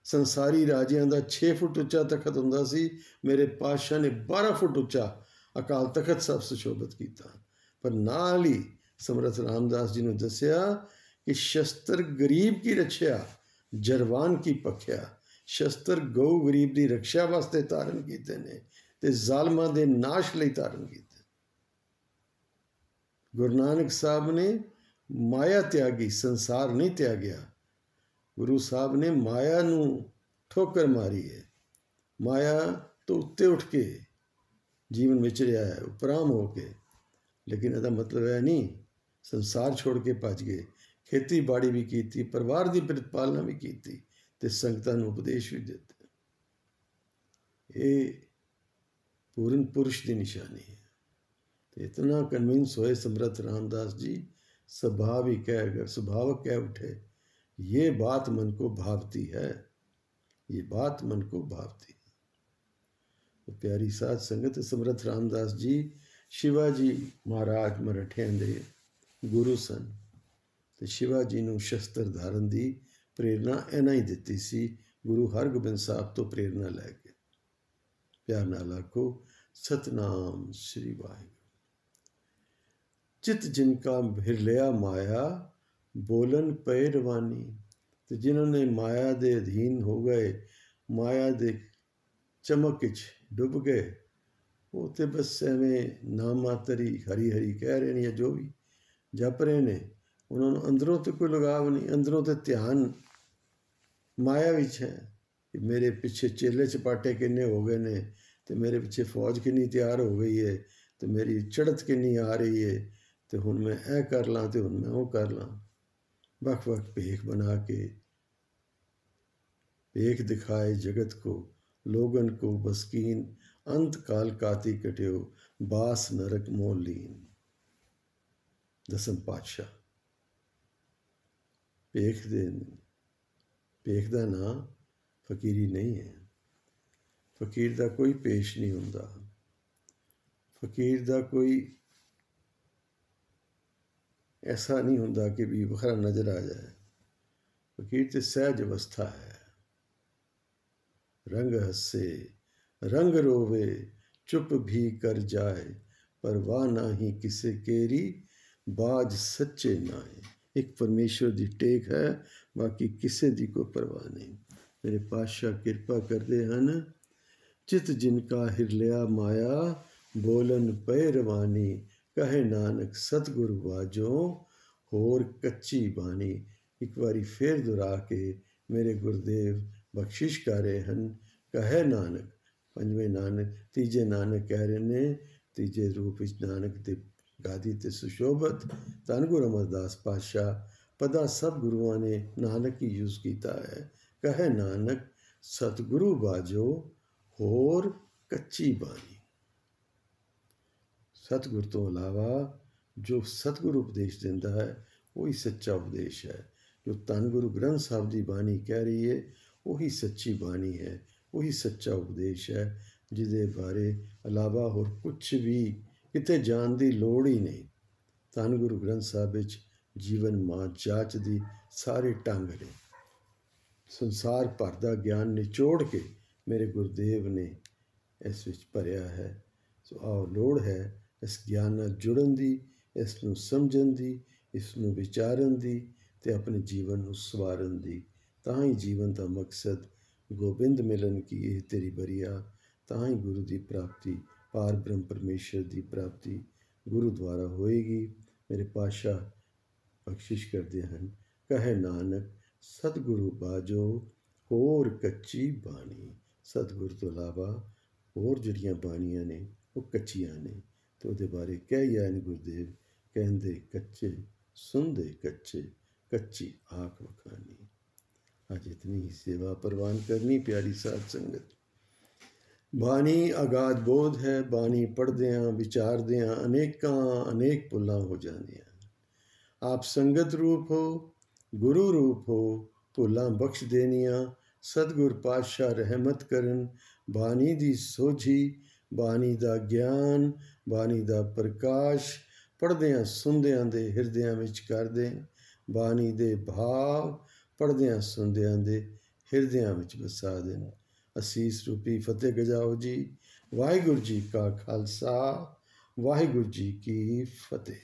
ਸੰਸਾਰੀ ਰਾਜਿਆਂ ਦਾ 6 ਫੁੱਟ ਉੱਚਾ ਤਖਤ ਹੁੰਦਾ ਸੀ, ਮੇਰੇ ਪਾਤਸ਼ਾਹ ਨੇ 12 ਫੁੱਟ ਉੱਚਾ ਅਕਾਲ ਤਖਤ ਸਾਹਿਬ ਸੁਸ਼ੋਭਿਤ ਕੀਤਾ। ਪਰ ਨਾਲ ਹੀ ਸਮਰਥ ਰਾਮਦਾਸ ਜੀ ਨੂੰ ਦੱਸਿਆ ਕਿ ਸ਼ਸਤਰ ਗਰੀਬ ਕੀ ਰੱਖਿਆ, ਜਰਵਾਨ ਕੀ ਪੱਖਿਆ। ਸ਼ਸਤਰ ਗਊ ਗਰੀਬ ਦੀ ਰੱਖਿਆ ਵਾਸਤੇ ਧਾਰਨ ਕੀਤੇ ਨੇ ਤੇ ਜ਼ਾਲਮਾਂ ਦੇ ਨਾਸ਼ ਲਈ ਧਾਰਨ ਕੀਤੇ। ਗੁਰੂ ਨਾਨਕ ਸਾਹਿਬ ਨੇ ਮਾਇਆ ਤਿਆਗੀ, ਸੰਸਾਰ ਨਹੀਂ ਤਿਆਗਿਆ। ਗੁਰੂ ਸਾਹਿਬ ਨੇ ਮਾਇਆ ਨੂੰ ਠੋਕਰ ਮਾਰੀ ਹੈ, ਮਾਇਆ ਤੋਂ ਉੱਤੇ ਉੱਠ ਕੇ ਜੀਵਨ ਵਿਚਰਿਆ ਹੈ, ਉਪਰਾਮ ਹੋ ਕੇ। ਲੇਕਿਨ ਇਹਦਾ ਮਤਲਬ ਇਹ ਨਹੀਂ ਸੰਸਾਰ ਛੋੜ ਕੇ ਭੱਜ ਗਏ। ਖੇਤੀਬਾੜੀ ਵੀ ਕੀਤੀ, ਪਰਿਵਾਰ ਦੀ ਪ੍ਰਤਪਾਲਨਾ ਵੀ ਕੀਤੀ ਤੇ ਸੰਗਤਾਂ ਨੂੰ ਉਪਦੇਸ਼ ਵੀ ਦਿੱਤੇ। ਇਹ ਪੂਰਨ ਪੁਰਸ਼ ਦੀ ਨਿਸ਼ਾਨੀ ਹੈ। ਤੇ ਇਤਨਾ ਕਨਵਿੰਸ ਹੋਏ ਸਮਰਥ रामदास जी, स्वाभाविक है, अगर स्वभावक कह उठे ये बात मन को भावती है, ये बात मन को भावती है। तो प्यारी साध संगत, समरथ रामदास जी शिवाजी महाराज मराठियां दे गुरु सन ਤੇ ਸ਼ਿਵਾ ਜੀ ਨੂੰ ਸ਼ਸਤਰ ਧਾਰਨ ਦੀ ਪ੍ਰੇਰਨਾ ਇਹਨਾਂ ਹੀ ਦਿੱਤੀ ਸੀ, ਗੁਰੂ ਹਰਗੋਬਿੰਦ ਸਾਹਿਬ ਤੋਂ ਪ੍ਰੇਰਨਾ ਲੈ ਕੇ। ਪਿਆਰ ਨਾਲ ਆਖੋ ਸਤਨਾਮ ਸ੍ਰੀ ਵਾਹਿਗੁਰੂ। ਚਿਤ ਜਿਨ ਕਾ ਹਿਰਲਿਆ ਮਾਇਆ ਬੋਲਨ ਪਏ ਰਵਾਨੀ, ਤੇ ਜਿਨ੍ਹਾਂ ਨੇ ਮਾਇਆ ਦੇ ਅਧੀਨ ਹੋ ਗਏ, ਮਾਇਆ ਦੇ ਚਮਕ ਵਿੱਚ ਡੁੱਬ ਗਏ, ਉਹ ਤੇ ਬਸ ਐਵੇਂ ਨਾਮਾਤਰੀ ਹਰੀ ਹਰੀ ਕਹਿ ਰਹੇ ਨੇ ਜਾਂ ਜੋ ਵੀ ਜਪ ਰਹੇ ਨੇ। ਉਹਨਾਂ ਨੂੰ ਅੰਦਰੋਂ ਤੇ ਕੋਈ ਲਗਾਵ ਨਹੀਂ, ਅੰਦਰੋਂ ਤੇ ਧਿਆਨ ਮਾਇਆ ਵਿੱਚ ਹੈ ਕਿ ਮੇਰੇ ਪਿੱਛੇ ਚੇਲੇ ਚਪਾਟੇ ਕਿੰਨੇ ਹੋ ਗਏ ਨੇ, ਤੇ ਮੇਰੇ ਪਿੱਛੇ ਫੌਜ ਕਿੰਨੀ ਤਿਆਰ ਹੋ ਗਈ ਹੈ, ਤੇ ਮੇਰੀ ਚੜ੍ਹਤ ਕਿੰਨੀ ਆ ਰਹੀ ਹੈ, ਤੇ ਹੁਣ ਮੈਂ ਇਹ ਕਰ ਲਾਂ ਤੇ ਹੁਣ ਮੈਂ ਉਹ ਕਰ ਲਾਂ। ਵੱਖ ਵੱਖ ਭੇਖ ਬਣਾ ਕੇ ਭੇਖ ਦਿਖਾਏ ਜਗਤ को, लोगन को बसकीन अंत काल काती कट्यो, बास नरक मोह लीन। दसम पातशाह। ਭੇਖ ਦਾ ਨਾਂ ਫਕੀਰੀ ਨਹੀਂ ਹੈ। ਫਕੀਰ ਦਾ ਕੋਈ ਪੇਸ਼ ਨਹੀਂ ਹੁੰਦਾ, ਫਕੀਰ ਦਾ ਕੋਈ ਐਸਾ ਨਹੀਂ ਹੁੰਦਾ ਕਿ ਵੀ ਵੱਖਰਾ ਨਜ਼ਰ ਆ ਜਾਏ। ਫਕੀਰ ਤੇ ਸਹਿਜ ਅਵਸਥਾ ਹੈ। ਰੰਗ ਹੱਸੇ ਰੰਗ ਰੋਵੇ ਚੁੱਪ ਵੀ ਕਰ ਜਾਏ, ਪਰਵਾਹ ਨਾਹੀਂ ਕਿਸੇ ਕੇਰੀ ਬਾਜ ਸੱਚੇ ਨਾਏ। ਇੱਕ ਪਰਮੇਸ਼ਵਰ ਦੀ ਟੇਕ ਹੈ, ਬਾਕੀ ਕਿਸੇ ਦੀ ਕੋਈ ਪਰਵਾਹ ਨਹੀਂ। ਮੇਰੇ ਪਾਤਸ਼ਾਹ ਕਿਰਪਾ ਕਰਦੇ ਹਨ। ਚਿਤ ਜਿਨ ਕਾ ਹਿਰਲਿਆ ਮਾਇਆ ਬੋਲਨ ਪਏ ਰਵਾਨੀ, ਕਹੇ ਨਾਨਕ ਸਤਿਗੁਰ ਵਾਜੋ ਹੋਰ ਕੱਚੀ ਬਾਣੀ। ਇੱਕ ਵਾਰੀ ਫੇਰ ਦੁਹਰਾ ਕੇ ਮੇਰੇ ਗੁਰਦੇਵ ਬਖਸ਼ਿਸ਼ ਕਰ ਰਹੇ ਹਨ। ਕਹੇ ਨਾਨਕ, ਪੰਜਵੇਂ ਨਾਨਕ, ਤੀਜੇ ਨਾਨਕ ਕਹਿ ਰਹੇ ਨੇ। ਤੀਜੇ ਰੂਪ ਵਿੱਚ ਨਾਨਕ ਦੇ ਗਾਦੀ ਤੇ ਸੁਸ਼ੋਭਤ ਧੰਨ ਗੁਰੂ ਅਮਰਦਾਸ ਪਾਤਸ਼ਾਹ। ਪਦਾ ਸਭ ਗੁਰੂਆਂ ਨੇ ਨਾਨਕ ਹੀ ਯੂਜ਼ ਕੀਤਾ ਹੈ। ਕਹੇ ਨਾਨਕ ਸਤਿਗੁਰੂ ਬਾਜੋ ਹੋਰ ਕੱਚੀ ਬਾਣੀ। ਸਤਿਗੁਰ ਤੋਂ ਇਲਾਵਾ ਜੋ ਸਤਿਗੁਰ ਉਪਦੇਸ਼ ਦਿੰਦਾ ਹੈ ਉਹੀ ਸੱਚਾ ਉਪਦੇਸ਼ ਹੈ। ਜੋ ਧੰਨ ਗੁਰੂ ਗ੍ਰੰਥ ਸਾਹਿਬ ਦੀ ਬਾਣੀ ਕਹਿ ਰਹੀ ਹੈ ਉਹੀ ਸੱਚੀ ਬਾਣੀ ਹੈ, ਉਹੀ ਸੱਚਾ ਉਪਦੇਸ਼ ਹੈ, ਜਿਹਦੇ ਬਾਰੇ ਇਲਾਵਾ ਹੋਰ ਕੁਛ ਵੀ ਕਿਤੇ ਜਾਣ ਦੀ ਲੋੜ ਹੀ ਨਹੀਂ। ਧੰਨ ਗੁਰੂ ਗ੍ਰੰਥ ਸਾਹਿਬ ਵਿੱਚ ਜੀਵਨ ਮਾਂ ਜਾਚ ਦੀ ਸਾਰੇ ਢੰਗ ਨੇ। ਸੰਸਾਰ ਭਰ ਦਾ ਗਿਆਨ ਨਿਚੋੜ ਕੇ ਮੇਰੇ ਗੁਰਦੇਵ ਨੇ ਇਸ ਵਿੱਚ ਭਰਿਆ ਹੈ। ਸੋ ਆਓ ਲੋੜ ਹੈ ਇਸ ਗਿਆਨ ਨਾਲ ਜੁੜਨ ਦੀ, ਇਸ ਨੂੰ ਸਮਝਣ ਦੀ, ਇਸ ਨੂੰ ਵਿਚਾਰਨ ਦੀ ਅਤੇ ਆਪਣੇ ਜੀਵਨ ਨੂੰ ਸਵਾਰਨ ਦੀ। ਤਾਂ ਹੀ ਜੀਵਨ ਦਾ ਮਕਸਦ ਗੋਬਿੰਦ ਮਿਲਨ ਕੀ ਇਹ ਤੇਰੀ ਬਰੀਆ। ਤਾਂ ਹੀ ਗੁਰੂ ਦੀ ਪ੍ਰਾਪਤੀ, ਪਾਰ ਬ੍ਰਹਮ ਪਰਮੇਸ਼ਰ ਦੀ ਪ੍ਰਾਪਤੀ ਗੁਰੂ ਦੁਆਰਾ ਹੋਏਗੀ। ਮੇਰੇ ਪਾਤਸ਼ਾਹ ਬਖਸ਼ਿਸ਼ ਕਰਦੇ ਹਨ। ਕਹੇ ਨਾਨਕ ਸਤਿਗੁਰੂ ਬਾਜੋ ਹੋਰ ਕੱਚੀ ਬਾਣੀ। ਸਤਿਗੁਰੂ ਤੋਂ ਇਲਾਵਾ ਹੋਰ ਜਿਹੜੀਆਂ ਬਾਣੀਆਂ ਨੇ ਉਹ ਕੱਚੀਆਂ ਨੇ। ਅਤੇ ਉਹਦੇ ਬਾਰੇ ਕਹਿ ਆਏ ਨੇ ਗੁਰਦੇਵ, ਕਹਿੰਦੇ ਕੱਚੇ ਸੁਣਦੇ ਕੱਚੇ, ਕੱਚੀ ਆਖ ਵਖਾਨੀ। ਅੱਜ ਇਤਨੀ ਹੀ ਸੇਵਾ ਪ੍ਰਵਾਨ ਕਰਨੀ ਪਿਆਰੀ ਸਾਧ ਸੰਗਤ। ਬਾਣੀ ਅਗਾਧ ਬੋਧ ਹੈ, ਬਾਣੀ ਪੜ੍ਹਦਿਆਂ ਵਿਚਾਰਦਿਆਂ ਅਨੇਕ ਭੁੱਲਾਂ ਹੋ ਜਾਂਦੀਆਂ। ਆਪ ਸੰਗਤ ਰੂਪ ਹੋ, ਗੁਰੂ ਰੂਪ ਹੋ, ਭੁੱਲਾਂ ਬਖਸ਼ ਦੇਣੀਆਂ। ਸਤਿਗੁਰ ਪਾਤਸ਼ਾਹ ਰਹਿਮਤ ਕਰਨ। ਬਾਣੀ ਦੀ ਸੋਝੀ, ਬਾਣੀ ਦਾ ਗਿਆਨ, ਬਾਣੀ ਦਾ ਪ੍ਰਕਾਸ਼ ਪੜ੍ਹਦਿਆਂ ਸੁਣਦਿਆਂ ਦੇ ਹਿਰਦਿਆਂ ਵਿੱਚ ਕਰ ਦੇਣ। ਬਾਣੀ ਦੇ ਭਾਵ ਪੜ੍ਹਦਿਆਂ ਸੁਣਦਿਆਂ ਦੇ ਹਿਰਦਿਆਂ ਵਿੱਚ ਵਸਾ ਦੇਣ। ਅਸੀਸ ਰੂਪੀ ਫਤਿਹ ਗਜਾਓ ਜੀ। ਵਾਹਿਗੁਰੂ ਜੀ ਕਾ ਖਾਲਸਾ, ਵਾਹਿਗੁਰੂ ਜੀ ਕੀ ਫਤਿਹ।